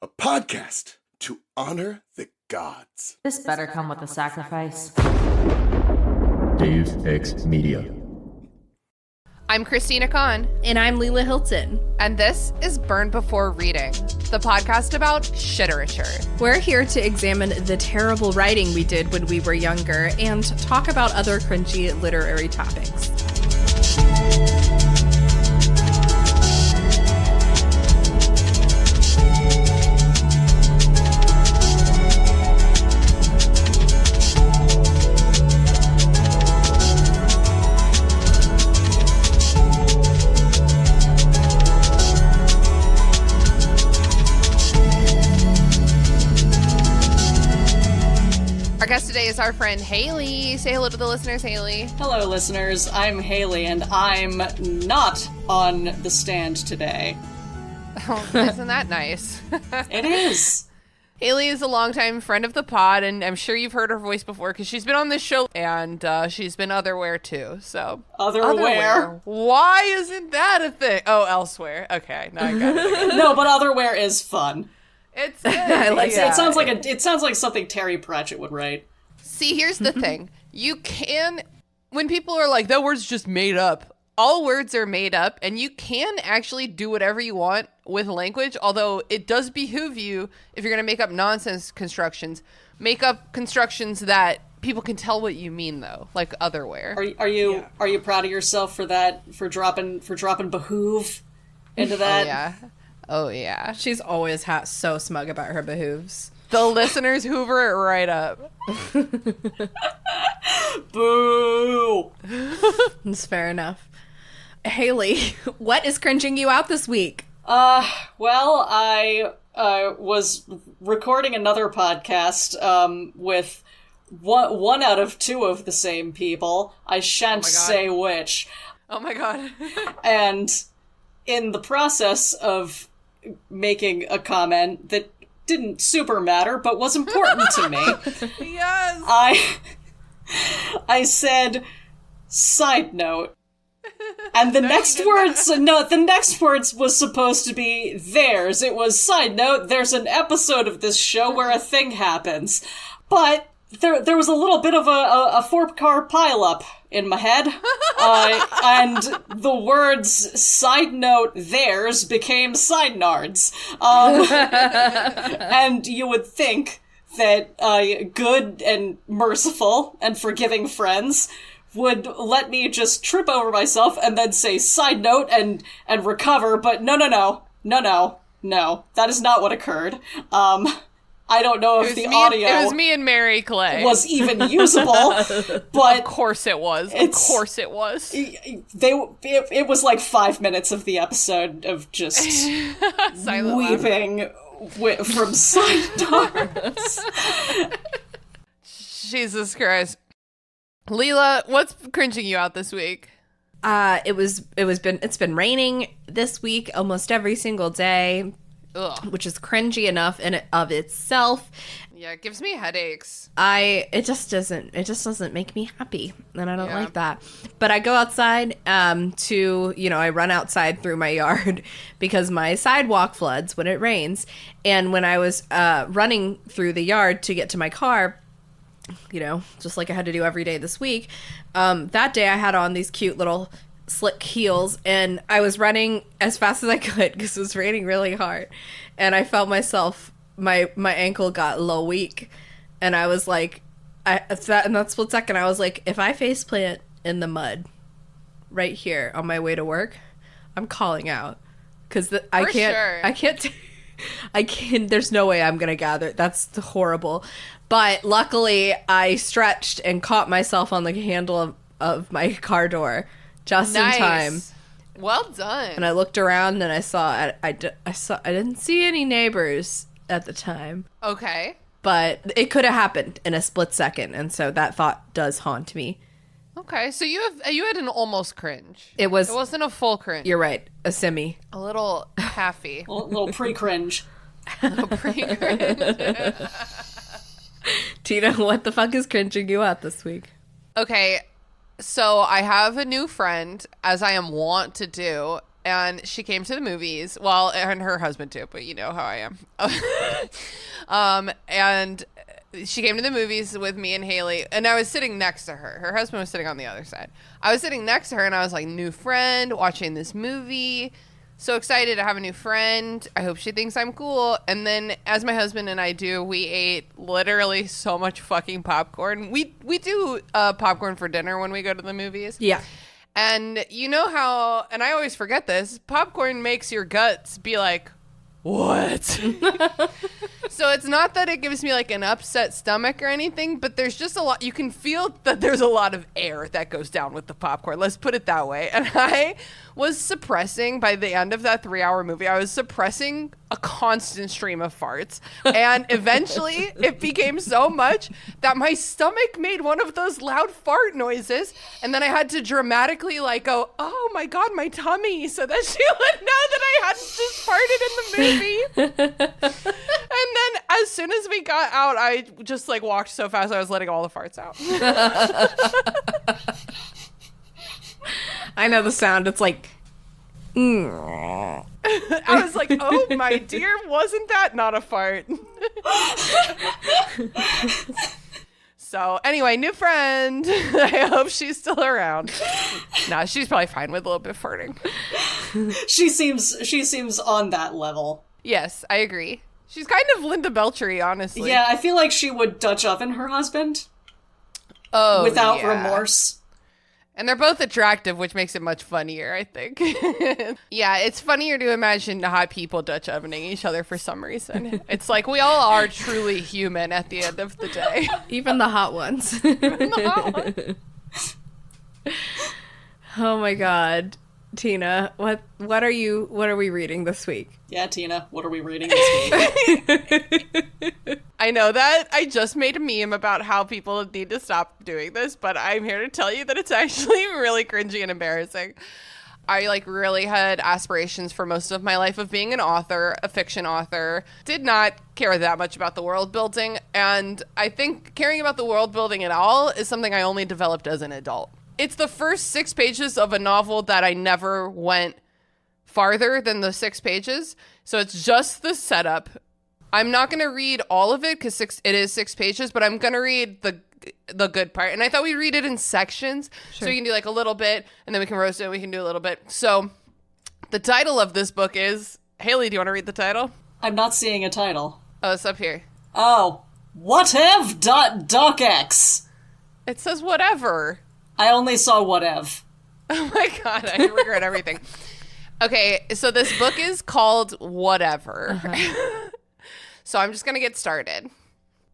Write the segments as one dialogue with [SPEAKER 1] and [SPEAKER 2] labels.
[SPEAKER 1] a podcast to honor the gods.
[SPEAKER 2] This better come with a sacrifice.
[SPEAKER 3] Dave X Media.
[SPEAKER 4] I'm Christina Kann.
[SPEAKER 5] And I'm Leela Hilton.
[SPEAKER 4] And this is Burn Before Reading, the podcast about shiterature.
[SPEAKER 5] We're here to examine the terrible writing we did when we were younger and talk about other cringy literary topics.
[SPEAKER 4] Our guest today is our friend Haley. Say hello to the listeners, Haley.
[SPEAKER 6] Hello, listeners. I'm Haley, and I'm not on the stand today.
[SPEAKER 4] Oh, isn't that nice?
[SPEAKER 6] It is.
[SPEAKER 4] Haley is a longtime friend of the pod, and I'm sure you've heard her voice before because she's been on this show, and she's been otherwhere too. So
[SPEAKER 6] Otherwhere?
[SPEAKER 4] Why isn't that a thing? Oh, elsewhere. Okay, now I got it.
[SPEAKER 6] No, but otherwhere is fun.
[SPEAKER 4] It's
[SPEAKER 5] I like
[SPEAKER 6] It sounds like something Terry Pratchett would write.
[SPEAKER 4] See, here's the thing. You can, when people are like, that word's just made up, all words are made up, and you can actually do whatever you want with language, although it does behoove you, if you're going to make up nonsense constructions, make up constructions that people can tell what you mean, though, like otherwhere.
[SPEAKER 6] Are you proud of yourself for that, for dropping behoove into that?
[SPEAKER 4] Oh, yeah.
[SPEAKER 5] She's always so smug about her behooves.
[SPEAKER 4] The listeners hoover it right up.
[SPEAKER 6] Boo!
[SPEAKER 5] It's fair enough. Haley, what is cringing you out this week?
[SPEAKER 6] Well, I was recording another podcast with one out of two of the same people. I shan't say which.
[SPEAKER 4] Oh my god.
[SPEAKER 6] And in the process of making a comment that didn't super matter, but was important to me.
[SPEAKER 4] Yes!
[SPEAKER 6] I said, side note. And the next words was supposed to be theirs. It was, side note, there's an episode of this show where a thing happens. But there was a little bit of a four-car pileup in my head. And the words, side note, theirs, became side nards. And you would think that good and merciful and forgiving friends would let me just trip over myself and then say side note and recover, but no, that is not what occurred. I don't know if the audio...
[SPEAKER 4] It was me and Mary Clay.
[SPEAKER 6] ...was even usable, but...
[SPEAKER 4] Of course it was. It
[SPEAKER 6] was like 5 minutes of the episode of just weeping from side nards.
[SPEAKER 4] Jesus Christ. Leela, what's cringing you out this week?
[SPEAKER 5] It's been raining this week almost every single day.
[SPEAKER 4] Ugh.
[SPEAKER 5] Which is cringy enough in of itself.
[SPEAKER 4] Yeah, it gives me headaches.
[SPEAKER 5] It just doesn't make me happy, and I don't like that. But I go outside I run outside through my yard because my sidewalk floods when it rains. And when I was running through the yard to get to my car, just like I had to do every day this week, that day I had on these cute little slick heels, and I was running as fast as I could because it was raining really hard, and I felt myself, my ankle got a little weak, and I was like, in that split second, I was like, if I faceplant in the mud right here on my way to work, I'm calling out, because I can't, there's no way I'm gonna gather. That's horrible. But luckily, I stretched and caught myself on the handle of my car door just in time.
[SPEAKER 4] Well done.
[SPEAKER 5] And I looked around and I didn't see any neighbors at the time.
[SPEAKER 4] Okay.
[SPEAKER 5] But it could have happened in a split second, and so that thought does haunt me.
[SPEAKER 4] Okay, so you had an almost cringe.
[SPEAKER 5] It
[SPEAKER 4] wasn't a full cringe.
[SPEAKER 5] You're right, a semi.
[SPEAKER 4] A little halfy.
[SPEAKER 6] A little pre-cringe.
[SPEAKER 4] A little pre-cringe.
[SPEAKER 5] Tina, what the fuck is cringing you out this week?
[SPEAKER 4] Okay, so I have a new friend, as I am wont to do, and she came to the movies. Well, and her husband too, but you know how I am. And she came to the movies with me and Haley, and I was sitting next to her. Her husband was sitting on the other side. I was sitting next to her, and I was like, new friend, watching this movie. So excited to have a new friend. I hope she thinks I'm cool. And then, as my husband and I do, we ate literally so much fucking popcorn. We do popcorn for dinner when we go to the movies.
[SPEAKER 5] Yeah.
[SPEAKER 4] And you know how, and I always forget this, popcorn makes your guts be like, what? So it's not that it gives me like an upset stomach or anything, but there's just a lot, you can feel that there's a lot of air that goes down with the popcorn. Let's put it that way. And I was suppressing, by the end of that 3-hour movie, I was suppressing a constant stream of farts. And eventually it became so much that my stomach made one of those loud fart noises. And then I had to dramatically like go, oh my God, my tummy, so that she would know that I hadn't just farted in the movie. And then as soon as we got out, I just like walked so fast I was letting all the farts out.
[SPEAKER 5] I know the sound. It's like...
[SPEAKER 4] I was like, oh my dear, wasn't that not a fart? So anyway, new friend. I hope she's still around. No, she's probably fine with a little bit of farting.
[SPEAKER 6] She seems on that level.
[SPEAKER 4] Yes, I agree. She's kind of Linda Beltry, honestly.
[SPEAKER 6] Yeah, I feel like she would Dutch oven her husband.
[SPEAKER 4] Oh,
[SPEAKER 6] without
[SPEAKER 4] yeah.
[SPEAKER 6] remorse.
[SPEAKER 4] And they're both attractive, which makes it much funnier, I think. Yeah, it's funnier to imagine hot people Dutch ovening each other for some reason. It's like we all are truly human at the end of the day.
[SPEAKER 5] Even the hot ones.
[SPEAKER 4] Even the hot ones.
[SPEAKER 5] Oh my God. Tina, what are we reading this week?
[SPEAKER 6] Yeah, Tina, what are we reading this week?
[SPEAKER 4] I know that I just made a meme about how people need to stop doing this, but I'm here to tell you that it's actually really cringy and embarrassing. I like really had aspirations for most of my life of being an author, a fiction author. Did not care that much about the world building, and I think caring about the world building at all is something I only developed as an adult. It's the first 6 pages of a novel that I never went farther than the 6 pages. So it's just the setup. I'm not going to read all of it because it is 6 pages, but I'm going to read the good part. And I thought we'd read it in sections. Sure. So we can do like a little bit and then we can roast it and we can do a little bit. So the title of this book is, Haley, do you want to read the title?
[SPEAKER 6] I'm not seeing a title.
[SPEAKER 4] Oh, it's up here.
[SPEAKER 6] Oh, whatev.docx.
[SPEAKER 4] It says whatever.
[SPEAKER 6] I only saw whatev.
[SPEAKER 4] Oh my God, I regret everything. Okay, so this book is called Whatever. Uh-huh. So I'm just going to get started.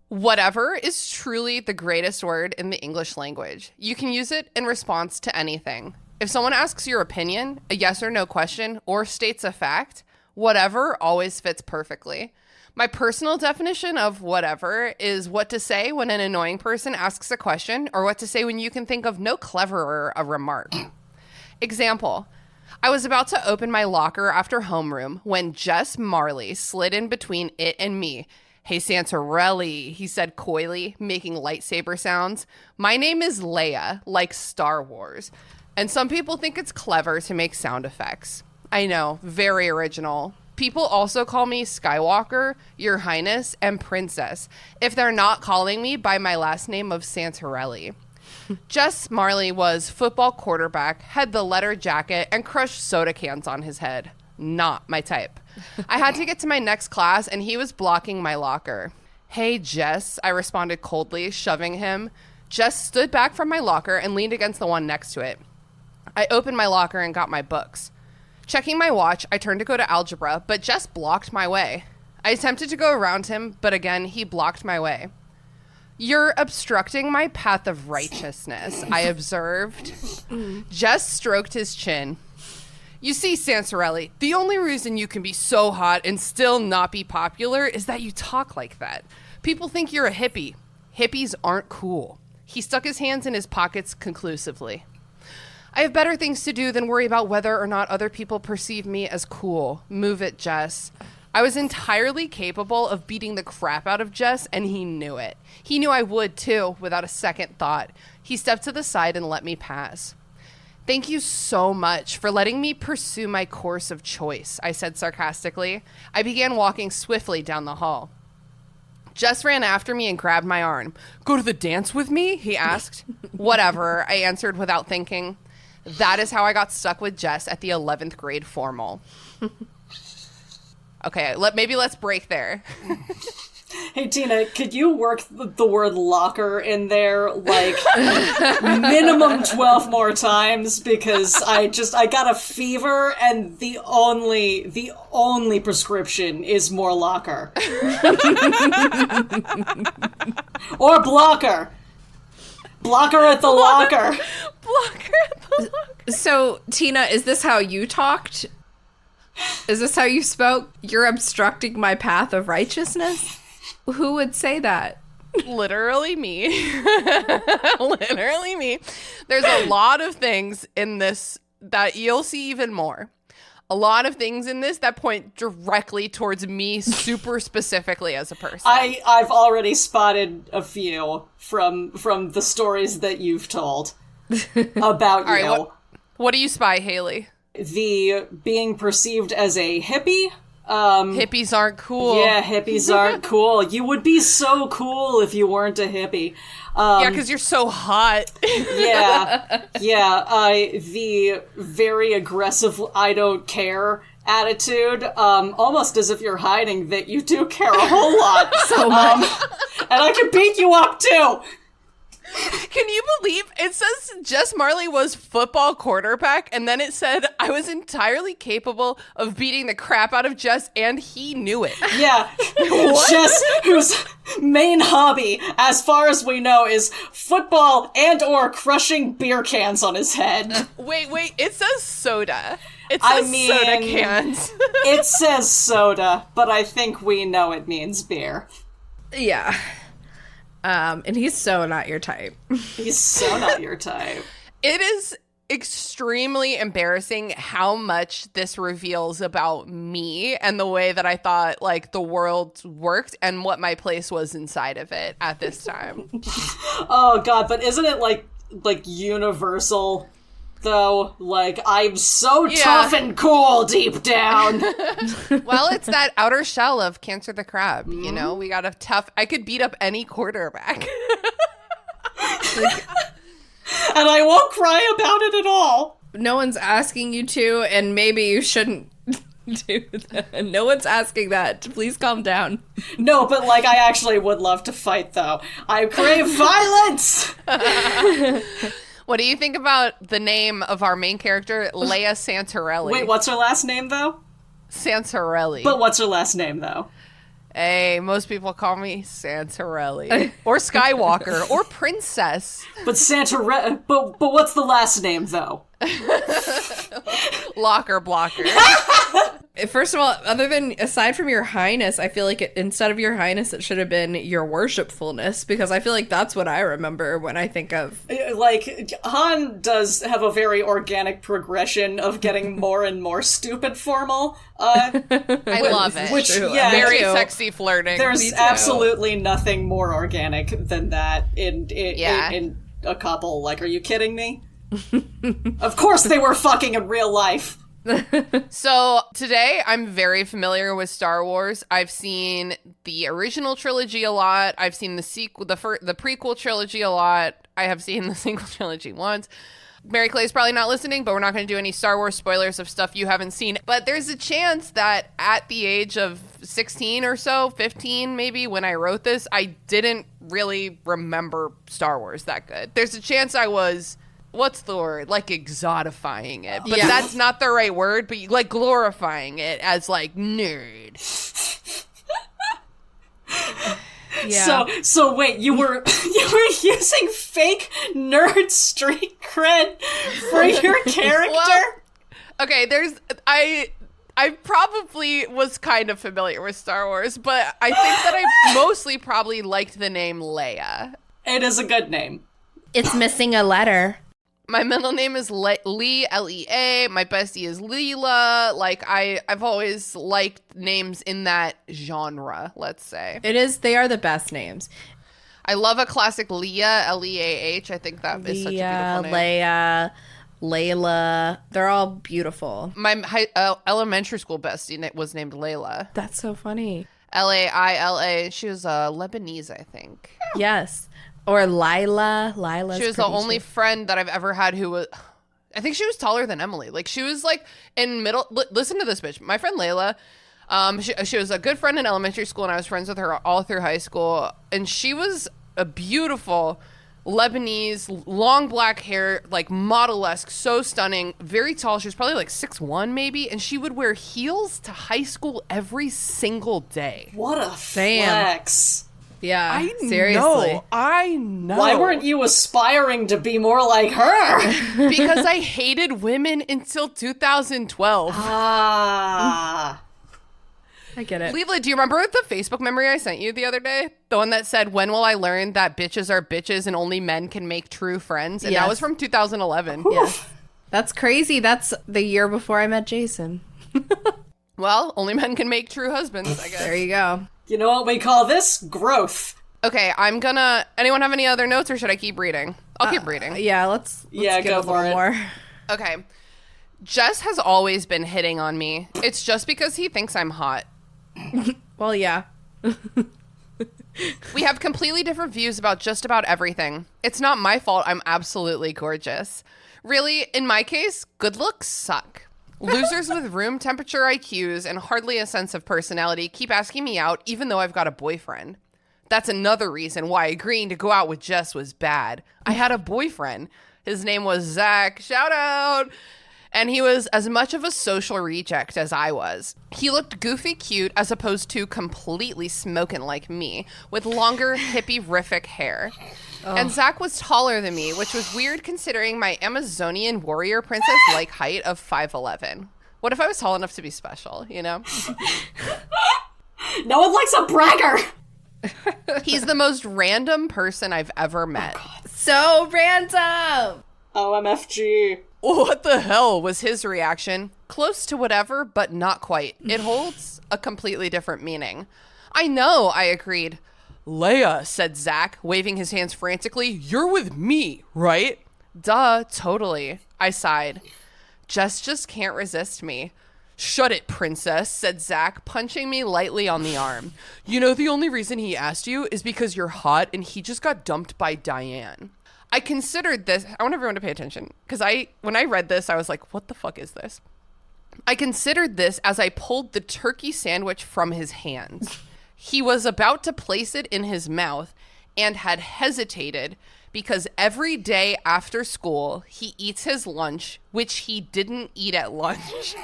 [SPEAKER 4] Whatever is truly the greatest word in the English language. You can use it in response to anything. If someone asks your opinion, a yes or no question, or states a fact, whatever always fits perfectly. My personal definition of whatever is what to say when an annoying person asks a question, or what to say when you can think of no cleverer a remark. Example, I was about to open my locker after homeroom when Jess Marley slid in between it and me. Hey, Santarelli, he said coyly, making lightsaber sounds. My name is Leia, like Star Wars. And some people think it's clever to make sound effects. I know, very original. People also call me Skywalker, Your Highness, and Princess, if they're not calling me by my last name of Santarelli. Jess Marley was football quarterback, had the leather jacket, and crushed soda cans on his head. Not my type. I had to get to my next class, and he was blocking my locker. Hey, Jess, I responded coldly, shoving him. Jess stood back from my locker and leaned against the one next to it. I opened my locker and got my books. Checking my watch, I turned to go to algebra, but Jess blocked my way. I attempted to go around him, but again, he blocked my way. You're obstructing my path of righteousness, I observed. Jess stroked his chin. You see, Santarelli, the only reason you can be so hot and still not be popular is that you talk like that. People think you're a hippie. Hippies aren't cool. He stuck his hands in his pockets conclusively. I have better things to do than worry about whether or not other people perceive me as cool. Move it, Jess. I was entirely capable of beating the crap out of Jess, and he knew it. He knew I would, too, without a second thought. He stepped to the side and let me pass. Thank you so much for letting me pursue my course of choice, I said sarcastically. I began walking swiftly down the hall. Jess ran after me and grabbed my arm. Go to the dance with me? He asked. Whatever, I answered without thinking. That is how I got stuck with Jess at the 11th grade formal. Okay, maybe let's break there.
[SPEAKER 6] Hey, Tina, could you work the word locker in there, like, minimum 12 more times? Because I got a fever, and the only prescription is more locker. Or blocker. Blocker at the locker.
[SPEAKER 4] Blocker at the locker.
[SPEAKER 5] So, Tina, is this how you talked? Is this how you spoke? You're obstructing my path of righteousness? Who would say that?
[SPEAKER 4] Literally me. Literally me. There's a lot of things in this that you'll see even more. A lot of things in this that point directly towards me super specifically as a person.
[SPEAKER 6] I've already spotted a few from the stories that you've told about
[SPEAKER 4] All
[SPEAKER 6] you.
[SPEAKER 4] right, what do you spy, Haley?
[SPEAKER 6] The being perceived as a hippie.
[SPEAKER 4] Hippies aren't cool.
[SPEAKER 6] Yeah, hippies aren't cool. You would be so cool if you weren't a hippie.
[SPEAKER 4] Yeah, because you're so hot.
[SPEAKER 6] Yeah. The very aggressive I don't care attitude, almost as if you're hiding that you do care a whole lot.
[SPEAKER 5] So much.
[SPEAKER 6] And I can beat you up too!
[SPEAKER 4] Can you believe it says Jess Marley was football quarterback, and then it said I was entirely capable of beating the crap out of Jess, and he knew it.
[SPEAKER 6] Yeah. Jess, whose main hobby, as far as we know, is football and or crushing beer cans on his head.
[SPEAKER 4] Wait, it says soda. It says soda cans.
[SPEAKER 6] It says soda, but I think we know it means beer.
[SPEAKER 5] Yeah. And he's so not your type.
[SPEAKER 6] He's so not your type.
[SPEAKER 4] It is extremely embarrassing how much this reveals about me and the way that I thought, like, the world worked and what my place was inside of it at this time.
[SPEAKER 6] Oh, God, but isn't it, like universal, though? Like, I'm so tough and cool deep down.
[SPEAKER 4] Well, it's that outer shell of Cancer the Crab, you know? We got a tough... I could beat up any quarterback.
[SPEAKER 6] And I won't cry about it at all.
[SPEAKER 5] No one's asking you to, and maybe you shouldn't do that. No one's asking that. Please calm down.
[SPEAKER 6] No, but, like, I actually would love to fight, though. I crave violence!
[SPEAKER 4] What do you think about the name of our main character, Leia Santarelli?
[SPEAKER 6] Wait, what's her last name, though?
[SPEAKER 4] Santarelli.
[SPEAKER 6] But what's her last name, though?
[SPEAKER 4] Hey, most people call me Santarelli. Or Skywalker. Or Princess.
[SPEAKER 6] But Santarelli... But what's the last name, though?
[SPEAKER 4] Locker blocker.
[SPEAKER 5] First of all, aside from your highness, I feel like instead of your highness, it should have been your worshipfulness, because I feel like that's what I remember when I think of...
[SPEAKER 6] Like, Han does have a very organic progression of getting more and more stupid formal.
[SPEAKER 4] I love it.
[SPEAKER 6] Which, yeah,
[SPEAKER 4] very sexy flirting.
[SPEAKER 6] There's absolutely nothing more organic than that in a couple. Like, are you kidding me? Of course they were fucking in real life.
[SPEAKER 4] So today I'm very familiar with Star Wars. I've seen the original trilogy a lot. I've seen the prequel trilogy a lot. I have seen the sequel trilogy once. Mary Clay's probably not listening, but we're not going to do any Star Wars spoilers of stuff you haven't seen. But there's a chance that at the age of 16 or so, 15 maybe, when I wrote this, I didn't really remember Star Wars that good. There's a chance I was... what's the word? Like, exotifying it. But that's not the right word, but like glorifying it as like nerd.
[SPEAKER 5] Yeah.
[SPEAKER 6] So wait, you were using fake nerd street cred for your character?
[SPEAKER 4] Well, okay, I probably was kind of familiar with Star Wars, but I think that I mostly probably liked the name Leia.
[SPEAKER 6] It is a good name.
[SPEAKER 5] It's missing a letter.
[SPEAKER 4] My middle name is Lee, L-E-A. My bestie is Leela. Like, I've always liked names in that genre, let's say.
[SPEAKER 5] They are the best names.
[SPEAKER 4] I love a classic Leah, L-E-A-H. I think that is such a beautiful name.
[SPEAKER 5] Leia. Layla. They're all beautiful.
[SPEAKER 4] My elementary school bestie was named Layla.
[SPEAKER 5] That's so funny.
[SPEAKER 4] Laila. She was Lebanese, I think.
[SPEAKER 5] Yes. Or Lila. Lila's
[SPEAKER 4] She was the
[SPEAKER 5] pretty
[SPEAKER 4] only friend that I've ever had who was... I think she was taller than Emily. Like, she was, like, in middle... listen to this, bitch. My friend Layla, she was a good friend in elementary school, and I was friends with her all through high school. And she was a beautiful Lebanese, long black hair, like, model-esque, so stunning, very tall. She was probably, like, 6'1", maybe. And she would wear heels to high school every single day.
[SPEAKER 6] What a flex.
[SPEAKER 5] Yeah, seriously.
[SPEAKER 4] I know.
[SPEAKER 6] Why weren't you aspiring to be more like her?
[SPEAKER 4] Because I hated women until 2012.
[SPEAKER 6] Ah.
[SPEAKER 5] I get it.
[SPEAKER 4] Leela, do you remember the Facebook memory I sent you the other day? The one that said, "When will I learn that bitches are bitches and only men can make true friends?" And that was from 2011.
[SPEAKER 5] Yes. That's crazy. That's the year before I met Jason.
[SPEAKER 4] Well, only men can make true husbands, I guess.
[SPEAKER 5] There you go.
[SPEAKER 6] You know what we call this? Growth.
[SPEAKER 4] Okay, anyone have any other notes, or should I keep reading? I'll keep reading.
[SPEAKER 5] Yeah, let's get
[SPEAKER 6] go
[SPEAKER 5] a
[SPEAKER 6] for
[SPEAKER 5] little
[SPEAKER 6] it.
[SPEAKER 5] more.
[SPEAKER 4] Okay. Jess has always been hitting on me. It's just because he thinks I'm hot.
[SPEAKER 5] Well, yeah.
[SPEAKER 4] We have completely different views about just about everything. It's not my fault I'm absolutely gorgeous. Really, in my case, good looks suck. Losers with room temperature IQs and hardly a sense of personality keep asking me out even though I've got a boyfriend. That's another reason why agreeing to go out with Jess was bad. I had a boyfriend. His name was Zach. Shout out! And he was as much of a social reject as I was. He looked goofy cute as opposed to completely smoking like me, with longer hippie-rific hair. And Zach was taller than me, which was weird considering my Amazonian warrior princess-like height of 5'11". What if I was tall enough to be special, you know?
[SPEAKER 6] No one likes a bragger!
[SPEAKER 4] He's the most random person I've ever met.
[SPEAKER 5] So random!
[SPEAKER 6] OMFG.
[SPEAKER 4] What the hell was his reaction? Close to whatever, but not quite. It holds a completely different meaning. I know, I agreed. Leia, said Zach, waving his hands frantically. You're with me, right? Duh, totally. I sighed. Jess just can't resist me. Shut it, princess, said Zach, punching me lightly on the arm. You know the only reason he asked you is because you're hot and he just got dumped by Diane. I considered this. I want everyone to pay attention because when I read this, I was like, what the fuck is this? I considered this as I pulled the turkey sandwich from his hands. He was about to place it in his mouth and had hesitated because every day after school, he eats his lunch, which he didn't eat at lunch.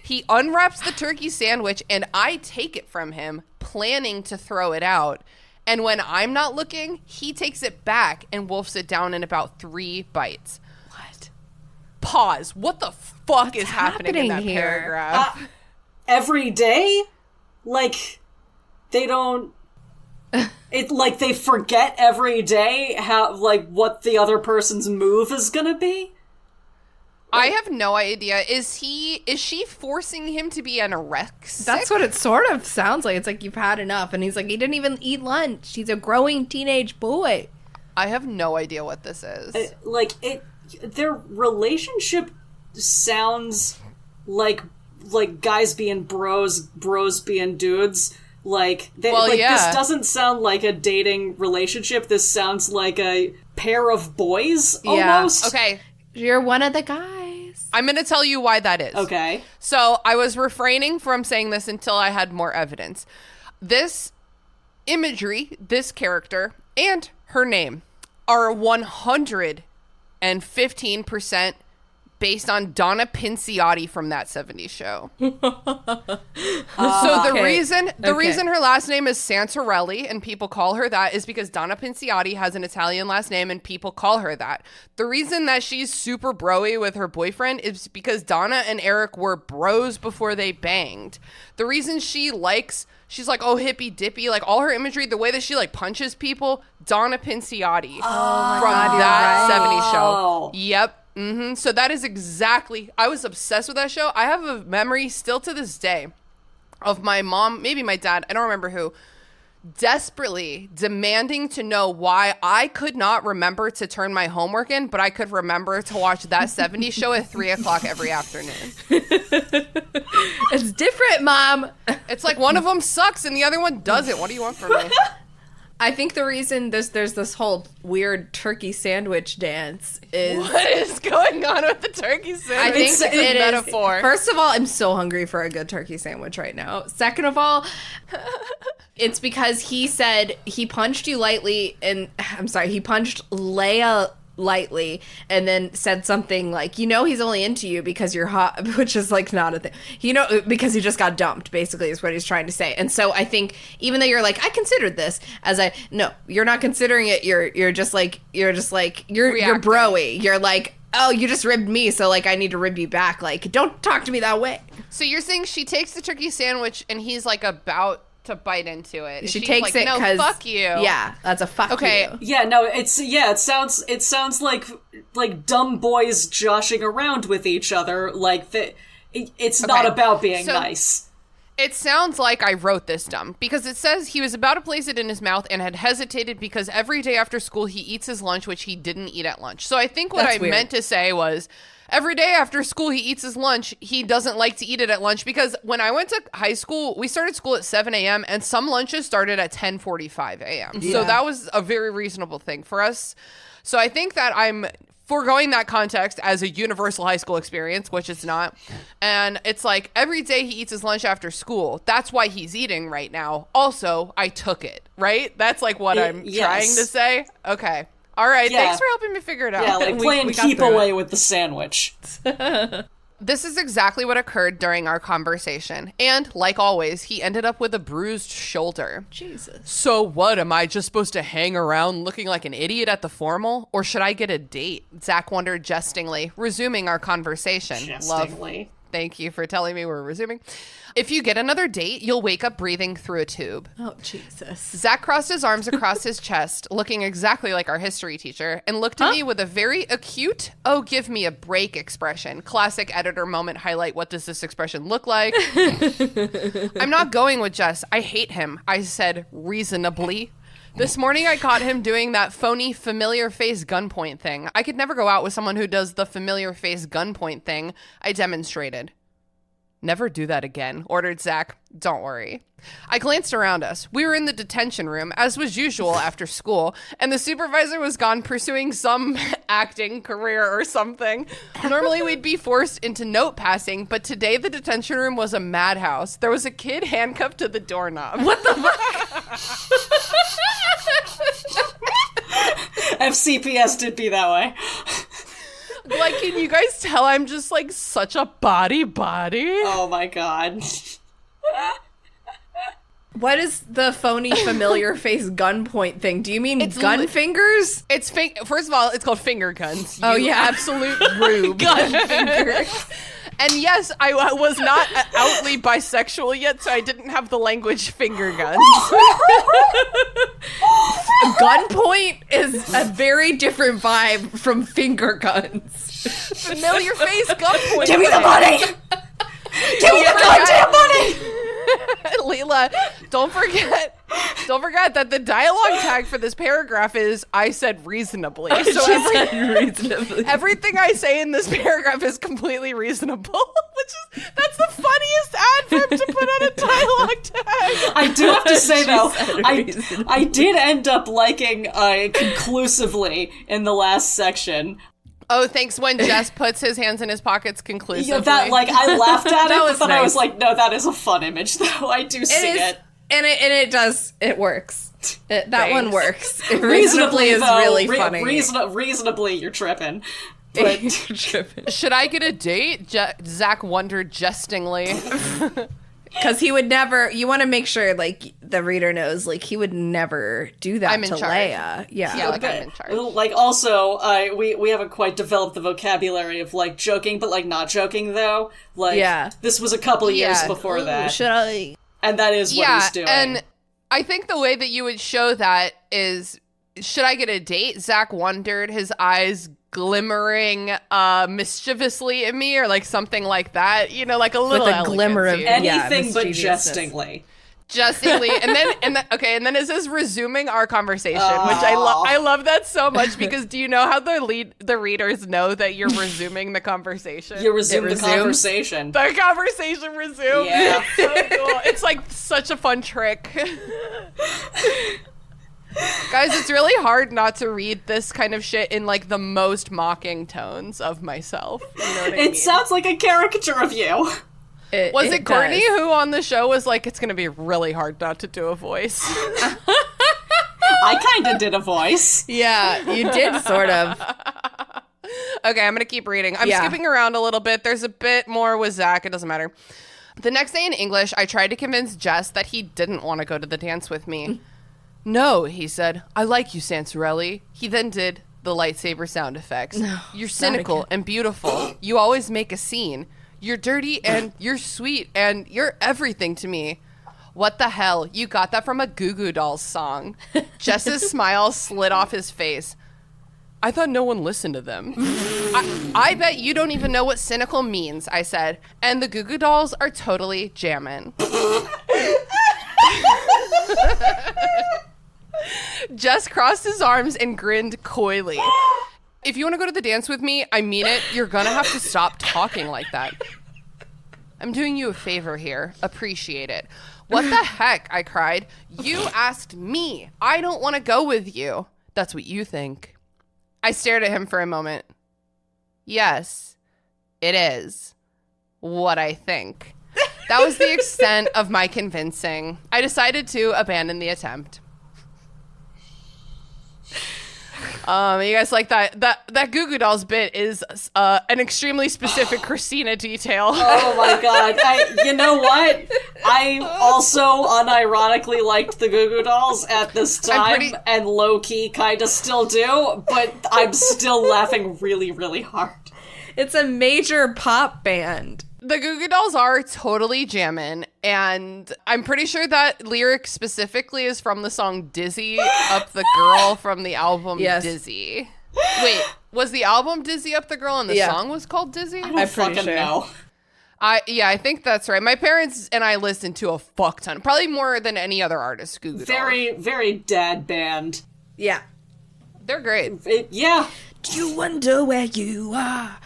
[SPEAKER 4] He unwraps the turkey sandwich and I take it from him, planning to throw it out. And when I'm not looking, he takes it back and wolfs it down in about 3 bites.
[SPEAKER 5] What?
[SPEAKER 4] Pause. What the fuck is happening in that
[SPEAKER 5] here?
[SPEAKER 4] paragraph?
[SPEAKER 6] Every day? Like, they don't... It like they forget every day how, like, what the other person's move is gonna be?
[SPEAKER 4] I have no idea. Is she forcing him to be anorexic?
[SPEAKER 5] That's what it sort of sounds like. It's like you've had enough. And he's like, he didn't even eat lunch. He's a growing teenage boy.
[SPEAKER 4] I have no idea what this is.
[SPEAKER 6] Their relationship sounds like guys being bros being dudes. This doesn't sound like a dating relationship. This sounds like a pair of boys, almost.
[SPEAKER 4] Yeah. Okay.
[SPEAKER 5] You're one of the guys.
[SPEAKER 4] I'm going to tell you why that is.
[SPEAKER 6] Okay.
[SPEAKER 4] So I was refraining from saying this until I had more evidence. This imagery, this character, and her name are 115% based on Donna Pinciotti from That 70s Show. So the reason her last name is Santarelli and people call her that is because Donna Pinciotti has an Italian last name and people call her that. The reason that she's super broy with her boyfriend is because Donna and Eric were bros before they banged. The reason she's like, oh, hippy dippy, like all her imagery, the way that she like punches people, Donna Pinciotti from That 70s Show. Yep. Mm-hmm. So that is exactly, I was obsessed with that show. I have a memory still to this day of my mom, maybe my dad, I don't remember who, desperately demanding to know why I could not remember to turn my homework in, but I could remember to watch That 70s Show at 3 o'clock every afternoon.
[SPEAKER 5] It's different, Mom.
[SPEAKER 4] It's like one of them sucks and the other one doesn't. What do you want from me?
[SPEAKER 5] I think the reason there's this whole weird turkey sandwich dance is...
[SPEAKER 4] What is going on with the turkey sandwich?
[SPEAKER 5] I think
[SPEAKER 4] It's
[SPEAKER 5] it
[SPEAKER 4] a
[SPEAKER 5] is.
[SPEAKER 4] metaphor.
[SPEAKER 5] First of all, I'm so hungry for a good turkey sandwich right now. Second of all, it's because he said he punched you lightly, and I'm sorry, he punched Leia lightly, and then said something like, he's only into you because you're hot, which is like not a thing. Because he just got dumped, basically, is what he's trying to say. And so I think even though you're like, I considered this no, you're not considering it. You're broy. You're like, oh, you just ribbed me, so like I need to rib you back. Like, don't talk to me that way.
[SPEAKER 4] So you're saying she takes the turkey sandwich and he's like about to bite into it.
[SPEAKER 5] She
[SPEAKER 4] She's
[SPEAKER 5] takes
[SPEAKER 4] like,
[SPEAKER 5] it
[SPEAKER 4] no,
[SPEAKER 5] because
[SPEAKER 4] fuck you.
[SPEAKER 5] Yeah, that's a fuck
[SPEAKER 4] Okay.
[SPEAKER 5] you.
[SPEAKER 6] Yeah, no, it sounds like dumb boys joshing around with each other. Like it's not
[SPEAKER 4] Okay.
[SPEAKER 6] about being
[SPEAKER 4] So-
[SPEAKER 6] nice.
[SPEAKER 4] It sounds like I wrote this dumb because it says he was about to place it in his mouth and had hesitated because every day after school he eats his lunch, which he didn't eat at lunch. So I think what
[SPEAKER 5] That's
[SPEAKER 4] I
[SPEAKER 5] weird.
[SPEAKER 4] meant to say was every day after school he eats his lunch. He doesn't like to eat it at lunch because when I went to high school, we started school at 7 a.m. and some lunches started at 10:45 a.m. So that was a very reasonable thing for us. So I think that I'm foregoing that context as a universal high school experience, which it's not. And it's like every day he eats his lunch after school. That's why he's eating right now. Also, I took it, right? That's like what I'm
[SPEAKER 6] yes.
[SPEAKER 4] trying to say. Okay. All right.
[SPEAKER 6] Yeah.
[SPEAKER 4] Thanks for helping me figure it out.
[SPEAKER 6] Yeah, like playing
[SPEAKER 5] we got
[SPEAKER 6] keep
[SPEAKER 5] through
[SPEAKER 6] away with the sandwich.
[SPEAKER 4] This is exactly what occurred during our conversation. And like always, he ended up with a bruised shoulder.
[SPEAKER 5] Jesus.
[SPEAKER 4] So what, am I just supposed to hang around looking like an idiot at the formal? Or should I get a date? Zach wondered jestingly, resuming our conversation.
[SPEAKER 6] Jestingly.
[SPEAKER 4] Thank you for telling me we're resuming. If you get another date, you'll wake up breathing through a tube.
[SPEAKER 5] Oh, Jesus.
[SPEAKER 4] Zach crossed his arms across his chest, looking exactly like our history teacher, and looked at me with a very acute, oh, give me a break expression. Classic editor moment highlight, what does this expression look like? I'm not going with Jess. I hate him, I said reasonably. This morning I caught him doing that phony familiar face gunpoint thing. I could never go out with someone who does the familiar face gunpoint thing. I demonstrated. Never do that again, ordered Zach. Don't worry. I glanced around us. We were in the detention room, as was usual after school, and the supervisor was gone pursuing some acting career or something. Normally we'd be forced into note passing, but today the detention room was a madhouse. There was a kid handcuffed to the doorknob. What the
[SPEAKER 6] FCPS did be that way.
[SPEAKER 4] Like, can you guys tell I'm just like such a body?
[SPEAKER 6] Oh my god.
[SPEAKER 5] What is the phony familiar face gunpoint thing? Do you mean gun fingers?
[SPEAKER 4] It's fake. First of all, it's called finger guns.
[SPEAKER 5] Oh,
[SPEAKER 4] you
[SPEAKER 5] yeah.
[SPEAKER 4] absolute rube. Gun fingers. And yes, I was not outly bisexual yet, so I didn't have the language finger guns.
[SPEAKER 5] Gunpoint is a very different vibe from finger guns.
[SPEAKER 4] Familiar face gunpoint.
[SPEAKER 6] Give me the money! Give me the goddamn money!
[SPEAKER 4] Leela, don't forget that the dialogue tag for this paragraph is I said reasonably. So
[SPEAKER 5] Reasonably.
[SPEAKER 4] everything I say in this paragraph is completely reasonable, that's the funniest adverb to put on a dialogue tag.
[SPEAKER 6] I do have to say though,
[SPEAKER 5] said
[SPEAKER 6] I did end up liking conclusively in the last section.
[SPEAKER 4] Oh, thanks when Jess puts his hands in his pockets conclusively.
[SPEAKER 6] Yeah, that like I laughed at it,
[SPEAKER 5] was
[SPEAKER 6] but then I was
[SPEAKER 5] nice.
[SPEAKER 6] like, no, that is a fun image though. I do see it.
[SPEAKER 5] And it does. It works. That one works.
[SPEAKER 6] Reasonably
[SPEAKER 5] is
[SPEAKER 6] though,
[SPEAKER 5] really funny.
[SPEAKER 6] reasonably, you're tripping. But
[SPEAKER 4] Should I get a date? Zach wondered jestingly.
[SPEAKER 5] Because he would never. You want to make sure, like, the reader knows, like, he would never do that
[SPEAKER 4] I'm in
[SPEAKER 5] to
[SPEAKER 4] charge.
[SPEAKER 5] Leia. Yeah.
[SPEAKER 4] Like I'm in charge.
[SPEAKER 6] like also, we haven't quite developed the vocabulary of like joking, but like not joking though. Like this was a couple years before that,
[SPEAKER 5] Should I?
[SPEAKER 6] and that is what he's doing.
[SPEAKER 4] And I think the way that you would show that is, should I get a date? Zach wondered, his eyes glimmering mischievously at me, or like something like that. You know, like a little
[SPEAKER 5] a glimmer of
[SPEAKER 4] elegancy.
[SPEAKER 6] Anything but
[SPEAKER 5] mischievousness.
[SPEAKER 6] jestingly.
[SPEAKER 4] Jesse Lee, and then it says resuming our conversation, which I love that so much because do you know how the readers know that you're resuming the conversation?
[SPEAKER 6] You resume the conversation.
[SPEAKER 4] The conversation resumed.
[SPEAKER 6] Yeah.
[SPEAKER 4] It's so cool. It's like such a fun trick. Guys, it's really hard not to read this kind of shit in like the most mocking tones of myself. You know what I mean?
[SPEAKER 6] It sounds like a caricature of you.
[SPEAKER 4] Was it Courtney who on the show was like, it's going to be really hard not to do a voice?
[SPEAKER 6] I kind of did a voice.
[SPEAKER 5] Yeah, you did sort of.
[SPEAKER 4] Okay, I'm going to keep reading. I'm skipping around a little bit. There's a bit more with Zach. It doesn't matter. The next day in English, I tried to convince Jess that he didn't want to go to the dance with me. No, he said. I like you, Sansorelli. He then did the lightsaber sound effects. No, you're cynical and beautiful. You always make a scene. You're dirty and you're sweet and you're everything to me. What the hell? You got that from a Goo Goo Dolls song. Jess's smile slid off his face. I thought no one listened to them. I bet you don't even know what cynical means, I said. And the Goo Goo Dolls are totally jammin'. Jess crossed his arms and grinned coyly. If you want to go to the dance with me, I mean it. You're going to have to stop talking like that. I'm doing you a favor here. Appreciate it. What the heck? I cried. You asked me. I don't want to go with you. That's what you think. I stared at him for a moment. Yes, it is what I think. That was the extent of my convincing. I decided to abandon the attempt. You guys like that Goo Goo Dolls bit is an extremely specific Christina detail.
[SPEAKER 6] Oh my god. You know what? I also unironically liked the Goo Goo Dolls at this time and low-key kind of still do, but I'm still laughing really, really hard.
[SPEAKER 5] It's a major pop band.
[SPEAKER 4] The Goo Goo Dolls are totally jammin', and I'm pretty sure that lyric specifically is from the song Dizzy Up the Girl from the album Dizzy. Wait, was the album Dizzy Up the Girl and the song was called Dizzy?
[SPEAKER 6] I fucking know.
[SPEAKER 4] I think that's right. My parents and I listened to a fuck ton, probably more than any other artist. Goo Goo Dolls.
[SPEAKER 6] Very, very dad band.
[SPEAKER 5] Yeah.
[SPEAKER 4] They're great.
[SPEAKER 6] Yeah.
[SPEAKER 5] Do you wonder where you are?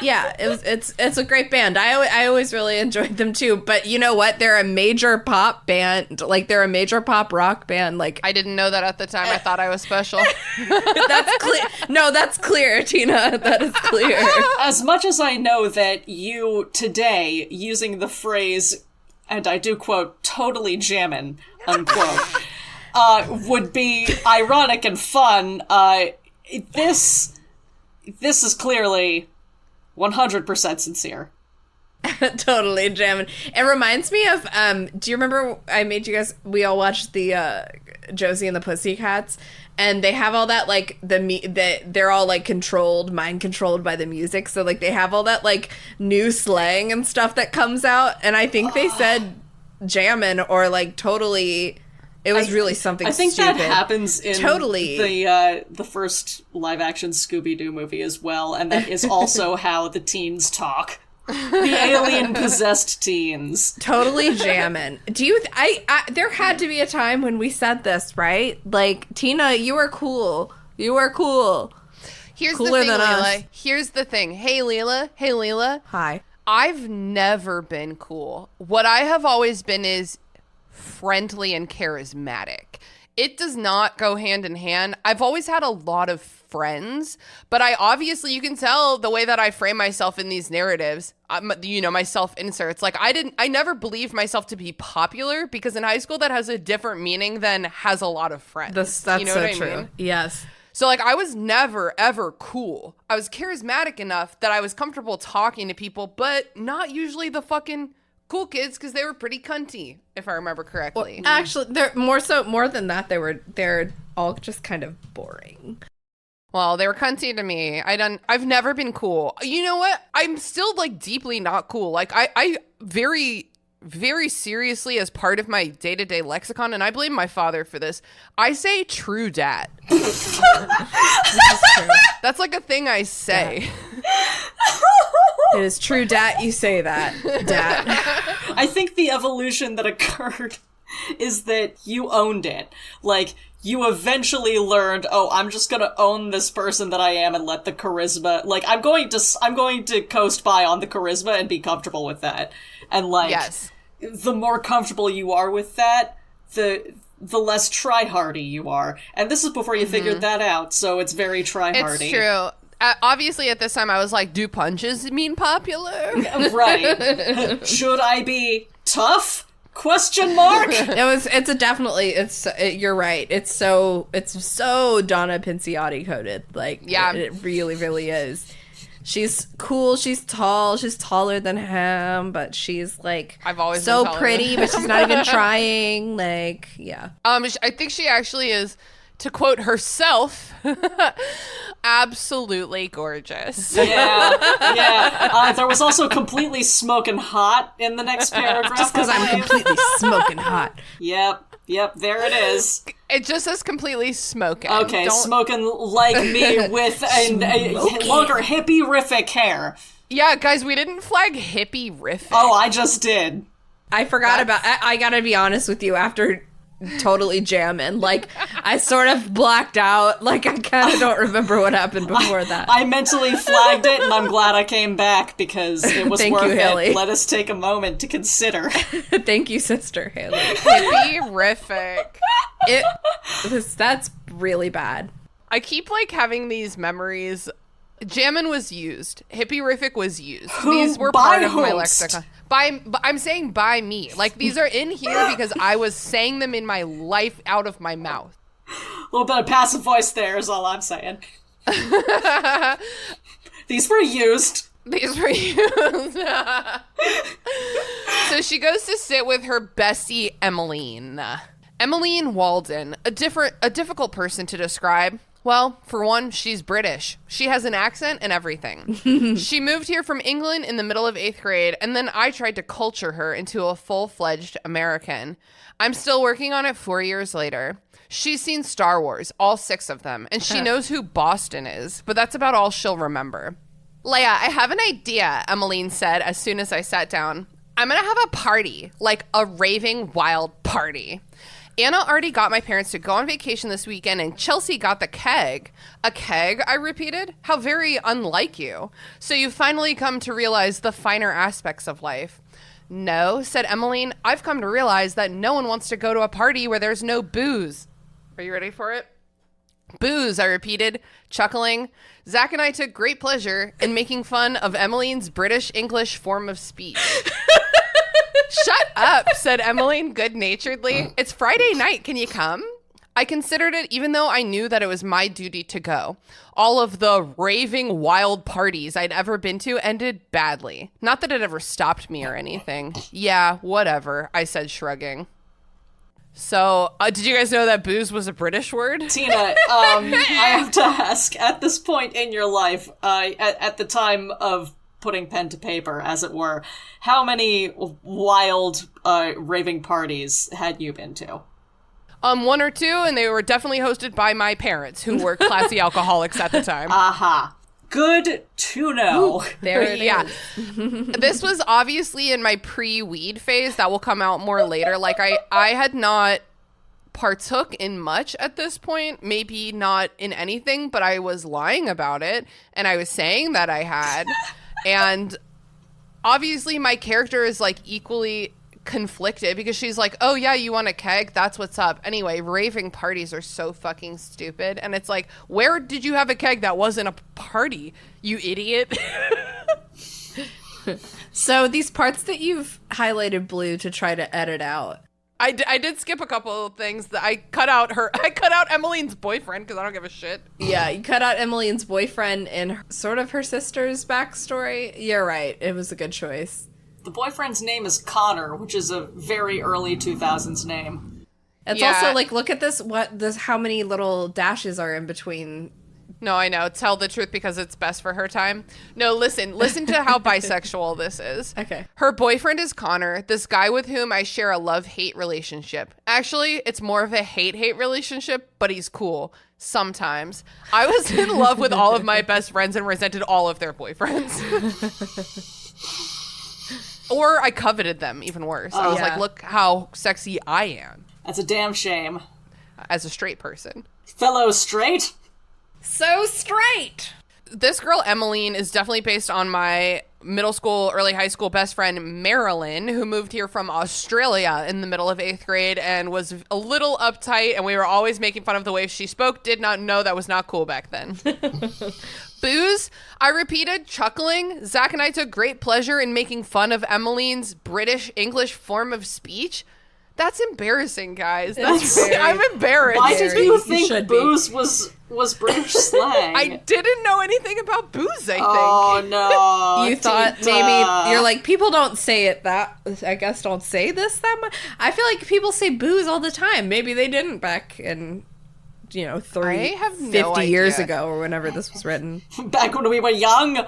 [SPEAKER 5] Yeah, it's a great band. I always really enjoyed them too. But you know what? They're a major pop band. Like they're a major pop rock band. Like
[SPEAKER 4] I didn't know that at the time. I thought I was special.
[SPEAKER 5] That's clear. No, that's clear, Tina. That is clear.
[SPEAKER 6] As much as I know that you today using the phrase, and I do quote, totally jammin', unquote, would be ironic and fun. This is clearly 100% sincere.
[SPEAKER 5] Totally jamming. It reminds me of, do you remember I made you guys, we all watched the Josie and the Pussycats, and they have all that, like, they're all, like, mind controlled by the music, so, like, they have all that, like, new slang and stuff that comes out, and I think they said jammin' or, like, totally... It was really something
[SPEAKER 6] I think
[SPEAKER 5] stupid.
[SPEAKER 6] that happens in the first live-action Scooby-Doo movie as well, and that is also how the teens talk. The alien-possessed teens.
[SPEAKER 5] Totally jammin'. Do you... there had to be a time when we said this, right? Like, Tina, you are cool. You are cool.
[SPEAKER 4] Here's
[SPEAKER 5] Cooler
[SPEAKER 4] the thing,
[SPEAKER 5] than
[SPEAKER 4] Leela.
[SPEAKER 5] us.
[SPEAKER 4] Here's the thing. Hey, Leela.
[SPEAKER 5] Hi.
[SPEAKER 4] I've never been cool. What I have always been is friendly and charismatic. It does not go hand in hand. I've always had a lot of friends, but I obviously, you can tell the way that I frame myself in these narratives, my self-inserts. Like I never believed myself to be popular because in high school that has a different meaning than has a lot of friends.
[SPEAKER 5] That's
[SPEAKER 4] you know
[SPEAKER 5] so
[SPEAKER 4] what I
[SPEAKER 5] true.
[SPEAKER 4] mean?
[SPEAKER 5] Yes.
[SPEAKER 4] So like I was never ever cool. I was charismatic enough that I was comfortable talking to people, but not usually the fucking cool kids because they were pretty cunty, if I remember correctly.
[SPEAKER 5] Well, actually, they're more than that. They're all just kind of boring.
[SPEAKER 4] Well, they were cunty to me. I've never been cool. You know what? I'm still like deeply not cool. Like I very, very seriously, as part of my day-to-day lexicon, and I blame my father for this, I say true dat. This is true. That's like a thing I say.
[SPEAKER 5] It is true dat, you say that. Dat.
[SPEAKER 6] I think the evolution that occurred is that you owned it. Like, you eventually learned, oh, I'm just gonna own this person that I am and let the charisma, like, I'm going to coast by on the charisma and be comfortable with that. And, like,
[SPEAKER 4] Yes.
[SPEAKER 6] the more comfortable you are with that, the less try-hardy you are. And this is before you figured that out, so it's very try-hardy.
[SPEAKER 4] It's true. Obviously, at this time, I was like, do punches mean popular?
[SPEAKER 6] Right. Should I be tough? Question mark?
[SPEAKER 5] You're right. It's so Donna Pinciotti coded. Like,
[SPEAKER 4] yeah.
[SPEAKER 5] It really, really is. She's cool, she's tall, she's taller than him, but she's like
[SPEAKER 4] I've always
[SPEAKER 5] so
[SPEAKER 4] been
[SPEAKER 5] pretty, but she's not even trying. Like, yeah.
[SPEAKER 4] I think she actually is, to quote herself, absolutely gorgeous.
[SPEAKER 6] Yeah. There was also completely smoking hot in the next paragraph.
[SPEAKER 5] Just because I'm completely smoking hot.
[SPEAKER 6] Yep, there it is.
[SPEAKER 4] It just says completely smoking.
[SPEAKER 6] Okay, smoking like me with a longer hippie-rific hair.
[SPEAKER 4] Yeah, guys, we didn't flag hippie-rific.
[SPEAKER 6] Oh, I just did.
[SPEAKER 5] I forgot about... I gotta be honest with you, after totally jamming, like, I sort of blacked out. Like, I kind of don't remember what happened before that.
[SPEAKER 6] I mentally flagged it, and I'm glad I came back, because it was
[SPEAKER 5] Thank
[SPEAKER 6] worth
[SPEAKER 5] you, Haley.
[SPEAKER 6] it. Let us take a moment to consider.
[SPEAKER 5] Thank you, sister Haley.
[SPEAKER 4] Hippie-rific.
[SPEAKER 5] That's really bad.
[SPEAKER 4] I keep, like, having these memories. Jammin' was used. Hippie-rific was used. These were part of my lexicon. I'm saying by me. Like, these are in here because I was saying them in my life out of my mouth.
[SPEAKER 6] A little bit of passive voice there is all I'm saying. These were used.
[SPEAKER 4] So she goes to sit with her bestie, Emmeline. Emmeline Walden, a difficult person to describe. Well, for one, she's British. She has an accent and everything. She moved here from England in the middle of 8th grade, and then I tried to culture her into a full-fledged American. I'm still working on it 4 years later. She's seen Star Wars, all 6 of them, and she knows who Boston is, but that's about all she'll remember. Leia, I have an idea, Emmeline said as soon as I sat down. I'm going to have a party, like a raving wild party. Anna already got my parents to go on vacation this weekend, and Chelsea got the keg. A keg, I repeated? How very unlike you. So you finally come to realize the finer aspects of life. No, said Emmeline, I've come to realize that no one wants to go to a party where there's no booze. Are you ready for it? Booze, I repeated, chuckling. Zach and I took great pleasure in making fun of Emmeline's British-English form of speech. Shut up, said Emmeline good-naturedly. It's Friday night. Can you come? I considered it even though I knew that it was my duty to go. All of the raving wild parties I'd ever been to ended badly. Not that it ever stopped me or anything. Yeah, whatever, I said, shrugging. So, did you guys know that booze was a British word?
[SPEAKER 6] Tina, I have to ask, at this point in your life, at the time of putting pen to paper, as it were, how many wild raving parties had you been to?
[SPEAKER 4] 1 or 2, and they were definitely hosted by my parents, who were classy alcoholics at the time.
[SPEAKER 6] Aha. Good to know.
[SPEAKER 5] Ooh, there it is.
[SPEAKER 4] This was obviously in my pre-weed phase. That will come out more later. Like, I had not partook in much at this point, maybe not in anything, but I was lying about it, and I was saying that I had. And obviously my character is like equally conflicted because she's like, oh yeah, you want a keg? That's what's up. Anyway, raving parties are so fucking stupid. And it's like, where did you have a keg that wasn't a party, you idiot?
[SPEAKER 5] So these parts that you've highlighted blue to try to edit out.
[SPEAKER 4] I did skip a couple of things. That I cut out Emmeline's boyfriend because I don't give a shit.
[SPEAKER 5] Yeah, you cut out Emmeline's boyfriend and sort of her sister's backstory. You're right. It was a good choice.
[SPEAKER 6] The boyfriend's name is Connor, which is a very early 2000s name.
[SPEAKER 5] It's also like, look at this. How many little dashes are in between?
[SPEAKER 4] No, I know. Tell the truth because it's best for her time. No, listen to how bisexual this is.
[SPEAKER 5] Okay.
[SPEAKER 4] Her boyfriend is Connor, this guy with whom I share a love-hate relationship. Actually, it's more of a hate-hate relationship, but he's cool. Sometimes. I was in love with all of my best friends and resented all of their boyfriends. Or I coveted them, even worse. I was
[SPEAKER 5] yeah.
[SPEAKER 4] like, look how sexy I am
[SPEAKER 6] That's a damn shame.
[SPEAKER 4] as a straight person.
[SPEAKER 6] Fellow straight?
[SPEAKER 5] So straight.
[SPEAKER 4] This girl, Emmeline, is definitely based on my middle school, early high school best friend, Marilyn, who moved here from Australia in the middle of 8th grade and was a little uptight, and we were always making fun of the way she spoke. Did not know that was not cool back then. Booze, I repeated, chuckling. Zach and I took great pleasure in making fun of Emmeline's British English form of speech. That's embarrassing, guys. I'm embarrassed.
[SPEAKER 6] Why did you
[SPEAKER 5] should
[SPEAKER 6] think
[SPEAKER 5] be.
[SPEAKER 6] booze was British slang?
[SPEAKER 4] I didn't know anything about booze, I think.
[SPEAKER 6] Oh, no.
[SPEAKER 5] You thought maybe you're like, people don't say it that, I guess don't say this that much. I feel like people say booze all the time. Maybe they didn't back in, 50 years ago or whenever this was written.
[SPEAKER 6] Back when we were young.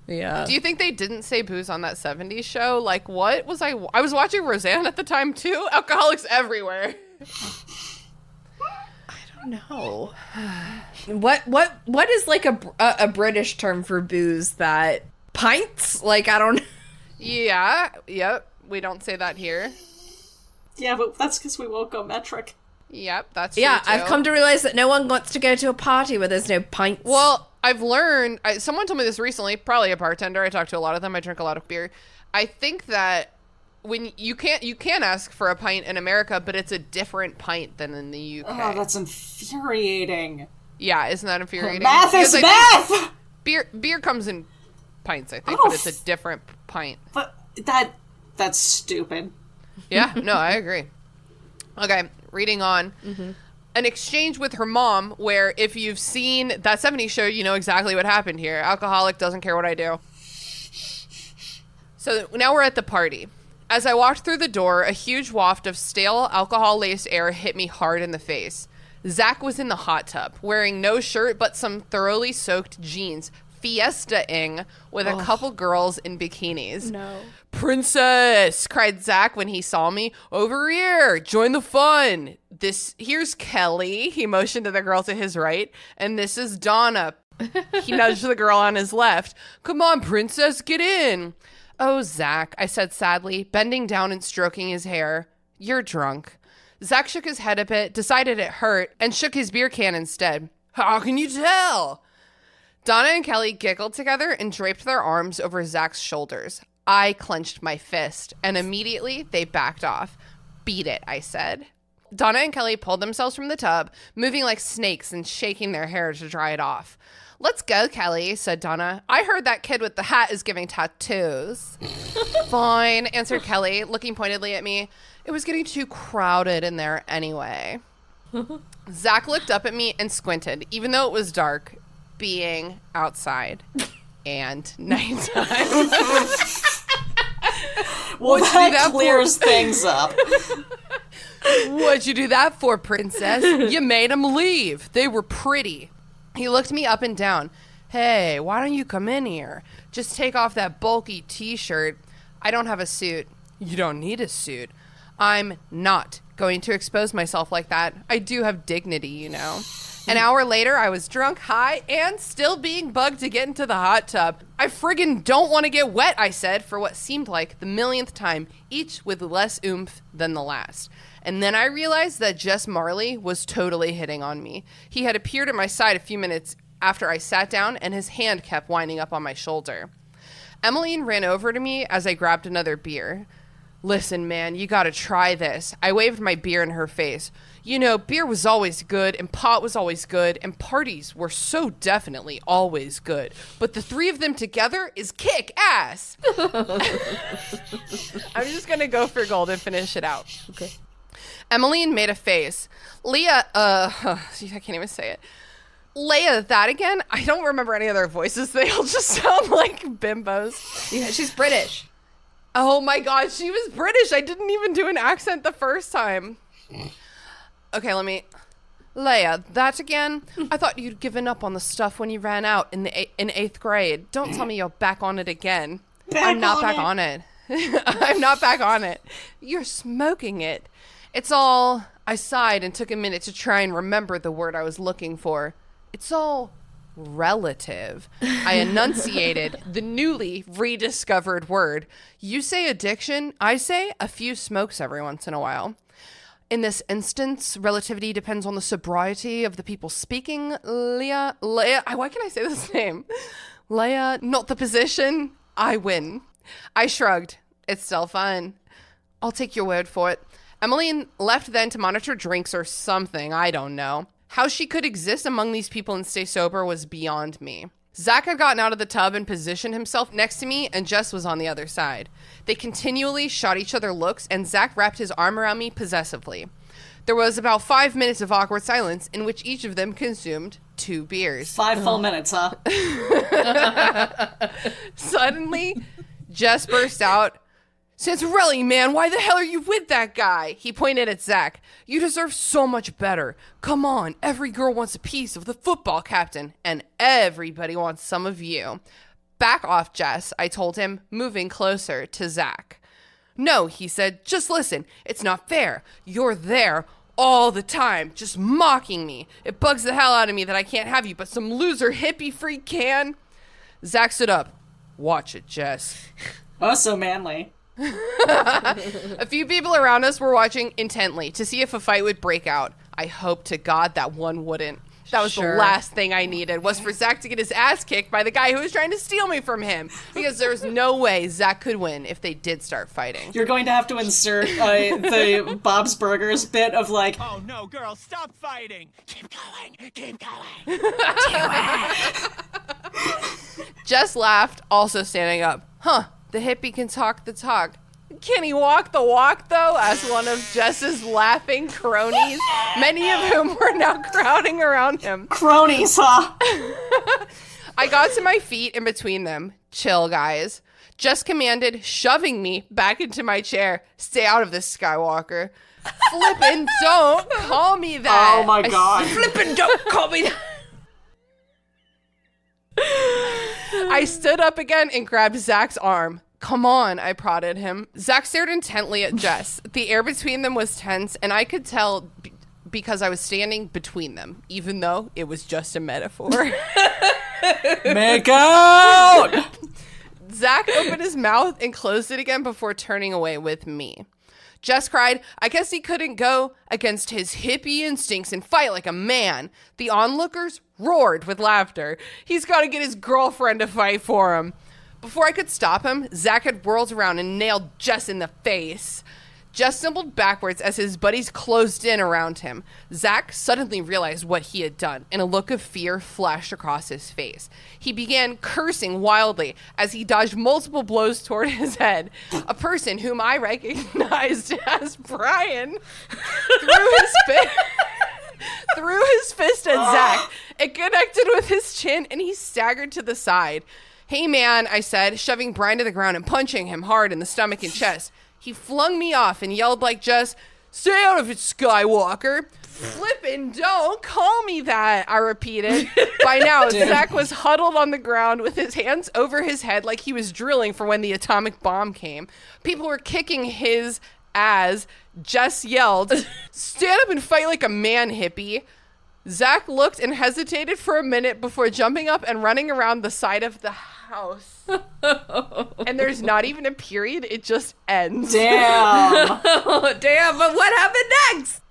[SPEAKER 5] Yeah.
[SPEAKER 4] Do you think they didn't say booze on that 70s show? Like, what was I was watching Roseanne at the time, too. Alcoholics everywhere.
[SPEAKER 5] No. What is like a British term for booze that pints? Like, I don't.
[SPEAKER 4] Yeah. Yep. We don't say that here.
[SPEAKER 6] Yeah, but that's because we won't go metric.
[SPEAKER 4] Yep. That's true,
[SPEAKER 5] Yeah,
[SPEAKER 4] too.
[SPEAKER 5] I've come to realize that no one wants to go to a party where there's no pints.
[SPEAKER 4] Well, I've learned, someone told me this recently, probably a bartender. I talk to a lot of them. I drink a lot of beer. I think that when you can ask for a pint in America, but it's a different pint than in the UK.
[SPEAKER 6] Oh, that's infuriating.
[SPEAKER 4] Yeah, isn't that infuriating?
[SPEAKER 6] Math is
[SPEAKER 4] Because
[SPEAKER 6] math!
[SPEAKER 4] Beer comes in pints, I think,
[SPEAKER 6] Oh,
[SPEAKER 4] but it's a different pint.
[SPEAKER 6] But that's stupid.
[SPEAKER 4] Yeah, no, I agree. Okay, reading on. An exchange with her mom where if you've seen that 70s show, you know exactly what happened here. Alcoholic doesn't care what I do. So now we're at the party. As I walked through the door, a huge waft of stale alcohol-laced air hit me hard in the face. Zach was in the hot tub, wearing no shirt but some thoroughly soaked jeans, fiesta-ing with a couple girls in bikinis.
[SPEAKER 5] no.
[SPEAKER 4] Princess, cried Zach when he saw me. Over here, join the fun. Here's Kelly. He motioned to the girl to his right. And this is Donna. He nudged the girl on his left. Come on, princess, get in. Oh, Zach, I said sadly, bending down and stroking his hair. You're drunk. Zach shook his head a bit, decided it hurt, and shook his beer can instead. How can you tell? Donna and Kelly giggled together and draped their arms over Zach's shoulders. I clenched my fist, and immediately they backed off. Beat it, I said. Donna and Kelly pulled themselves from the tub, moving like snakes and shaking their hair to dry it off. Let's go, Kelly, said Donna. I heard that kid with the hat is giving tattoos. Fine, answered Kelly, looking pointedly at me. It was getting too crowded in there anyway. Zach looked up at me and squinted, even though it was dark, being outside and nighttime.
[SPEAKER 6] Well, that clears things up.
[SPEAKER 4] What'd you do that for, princess? You made them leave. They were pretty. He looked me up and down. Hey, why don't you come in here? Just take off that bulky t-shirt. I don't have a suit. You don't need a suit. I'm not going to expose myself like that. I do have dignity, you know. An hour later, I was drunk, high, and still being bugged to get into the hot tub. I friggin' don't want to get wet, I said, for what seemed like the millionth time, each with less oomph than the last. And then I realized that Jess Marley was totally hitting on me. He had appeared at my side a few minutes after I sat down, and his hand kept winding up on my shoulder. Emmeline ran over to me as I grabbed another beer. Listen, man, you gotta try this. I waved my beer in her face. You know, beer was always good, and pot was always good, and parties were so definitely always good. But the three of them together is kick ass. I'm just gonna go for gold and finish it out.
[SPEAKER 5] Okay.
[SPEAKER 4] Emmeline made a face. Leah, I can't even say it. Leah, that again? I don't remember any of their voices. They all just sound like bimbos.
[SPEAKER 5] Yeah, she's British.
[SPEAKER 4] Oh my god, she was British. I didn't even do an accent the first time. Okay, Leia, that again? I thought you'd given up on the stuff when you ran out in 8th grade. Don't tell me you're back on it again. I'm not back on it. I'm not back on it. You're smoking it. It's all... I sighed and took a minute to try and remember the word I was looking for. It's all relative. I enunciated the newly rediscovered word. You say addiction, I say a few smokes every once in a while. In this instance, relativity depends on the sobriety of the people speaking. Leah, why can't I say this name? Leah, not the position. I win. I shrugged. It's still fun. I'll take your word for it. Emmeline left then to monitor drinks or something. I don't know. How she could exist among these people and stay sober was beyond me. Zach had gotten out of the tub and positioned himself next to me, and Jess was on the other side. They continually shot each other looks, and Zach wrapped his arm around me possessively. There was about 5 minutes of awkward silence in which each of them consumed 2 beers.
[SPEAKER 6] 5 full minutes, huh?
[SPEAKER 4] Suddenly, Jess burst out, "Santorelli, man, why the hell are you with that guy?" He pointed at Zach. "You deserve so much better. Come on, every girl wants a piece of the football captain, and everybody wants some of you." "Back off, Jess," I told him, moving closer to Zach. "No," he said, "just listen. It's not fair. You're there all the time, just mocking me. It bugs the hell out of me that I can't have you, but some loser hippie freak can." Zach stood up. "Watch it, Jess."
[SPEAKER 6] Oh, so manly.
[SPEAKER 4] A few people around us were watching intently to see if a fight would break out. I hope to God that one wouldn't. That was the last thing I needed, was for Zach to get his ass kicked by the guy who was trying to steal me from him. Because there's no way Zach could win if they did start fighting.
[SPEAKER 6] You're going to have to insert the Bob's Burgers bit of like,
[SPEAKER 3] "Oh no, girls, stop fighting! Keep going, keep going!"
[SPEAKER 4] Jess laughed, also standing up. "Huh, the hippie can talk the talk. Can he walk the walk, though?" asked one of Jess's laughing cronies, many of whom were now crowding around him.
[SPEAKER 6] Cronies, huh?
[SPEAKER 4] I got to my feet in between them. "Chill, guys." Jess commanded, shoving me back into my chair. "Stay out of this, Skywalker." "Flippin', don't call me that."
[SPEAKER 6] Oh my God.
[SPEAKER 4] "Flippin', don't call me that." I stood up again and grabbed Zach's arm. "Come on," I prodded him. Zach stared intently at Jess. The air between them was tense, and I could tell because I was standing between them, even though it was just a metaphor.
[SPEAKER 6] Make out!
[SPEAKER 4] Zach opened his mouth and closed it again before turning away with me. Jess cried, "I guess he couldn't go against his hippie instincts and fight like a man." The onlookers roared with laughter. "He's got to get his girlfriend to fight for him." Before I could stop him, Zach had whirled around and nailed Jess in the face. Jess stumbled backwards as his buddies closed in around him. Zach suddenly realized what he had done, and a look of fear flashed across his face. He began cursing wildly as he dodged multiple blows toward his head. A person whom I recognized as Brian threw his fist at Zach. It connected with his chin, and he staggered to the side. "Hey, man," I said, shoving Brian to the ground and punching him hard in the stomach and chest. He flung me off and yelled like Jess, "Stay out of it, Skywalker." "Flippin' don't call me that," I repeated. By now, Zach was huddled on the ground with his hands over his head like he was drilling for when the atomic bomb came. People were kicking his ass. Jess yelled, "Stand up and fight like a man, hippie." Zach looked and hesitated for a minute before jumping up and running around the side of the house. And there's not even a period, it just ends.
[SPEAKER 6] Damn.
[SPEAKER 5] Oh, damn, but what happened next?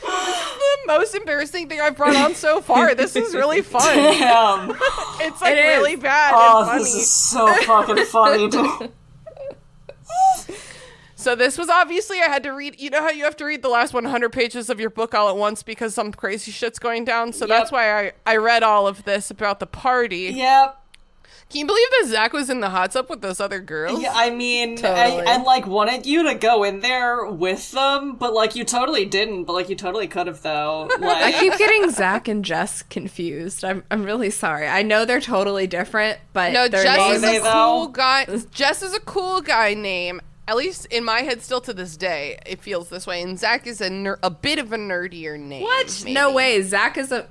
[SPEAKER 4] The most embarrassing thing I've brought on so far. This is really fun.
[SPEAKER 6] Damn.
[SPEAKER 4] It's like really bad
[SPEAKER 6] Oh,
[SPEAKER 4] and funny.
[SPEAKER 6] this is so fucking funny, dude.
[SPEAKER 4] So this was obviously, I had to read, you know how you have to read the last 100 pages of your book all at once because some crazy shit's going down? So that's why I read all of this about the party.
[SPEAKER 6] Yep.
[SPEAKER 4] Can you believe that Zach was in the hot tub with those other girls?
[SPEAKER 6] Yeah, I mean,
[SPEAKER 5] Totally.
[SPEAKER 6] I like wanted you to go in there with them, but like you totally didn't. But like you totally could have though.
[SPEAKER 5] I
[SPEAKER 6] Like,
[SPEAKER 5] keep getting Zach and Jess confused. I'm really sorry. I know they're totally different, but
[SPEAKER 4] No,
[SPEAKER 5] their
[SPEAKER 4] Jess
[SPEAKER 5] names
[SPEAKER 4] is
[SPEAKER 6] they,
[SPEAKER 4] a
[SPEAKER 6] though?
[SPEAKER 4] cool guy. Jess is a cool guy name. At least in my head, still to this day, it feels this way. And Zach is a bit of a nerdier name.
[SPEAKER 5] What?
[SPEAKER 4] maybe.
[SPEAKER 5] No way. Zach is a...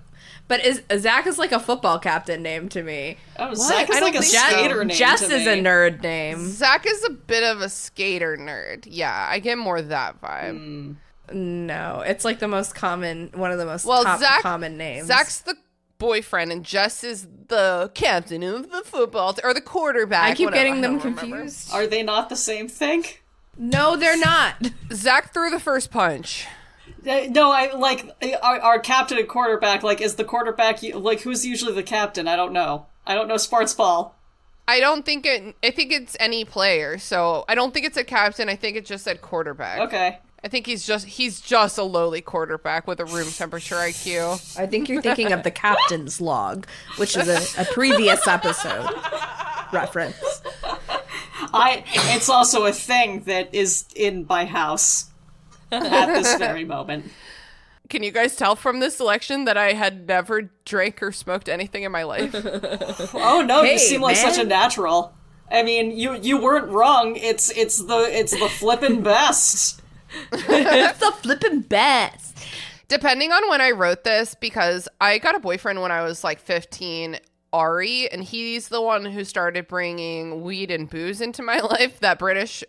[SPEAKER 5] But Zach is like a football captain name to me.
[SPEAKER 6] Oh, Zach is like a skater name
[SPEAKER 5] Jess
[SPEAKER 6] to
[SPEAKER 5] is
[SPEAKER 6] me.
[SPEAKER 5] a nerd name.
[SPEAKER 4] Zach is a bit of a skater nerd. Yeah, I get more that vibe.
[SPEAKER 5] No, it's like one of the most common names.
[SPEAKER 4] Zach's the boyfriend, and Jess is the captain of the football or the quarterback.
[SPEAKER 5] I keep
[SPEAKER 4] whatever,
[SPEAKER 5] getting them
[SPEAKER 4] don't remember.
[SPEAKER 5] confused.
[SPEAKER 6] Are they not the same thing?
[SPEAKER 5] No, they're not.
[SPEAKER 4] Zach threw the first punch.
[SPEAKER 6] No, I like our captain and quarterback. Like, is the quarterback like who's usually the captain? I don't know. I don't know sports ball.
[SPEAKER 4] I think it's any player. So I don't think it's a captain. I think it just said quarterback.
[SPEAKER 6] Okay.
[SPEAKER 4] I think he's just a lowly quarterback with a room temperature IQ.
[SPEAKER 5] I think you're thinking of the captain's log, which is a previous episode reference.
[SPEAKER 6] It's also a thing that is in my house at this very moment.
[SPEAKER 4] Can you guys tell from this selection that I had never drank or smoked anything in my life?
[SPEAKER 6] Oh no,
[SPEAKER 5] Hey,
[SPEAKER 6] you seem like
[SPEAKER 5] man.
[SPEAKER 6] such a natural. I mean, you weren't wrong. It's the flippin' best.
[SPEAKER 5] It's the flippin' best.
[SPEAKER 4] Depending on when I wrote this, because I got a boyfriend when I was like 15, Ari, and he's the one who started bringing weed and booze into my life, that British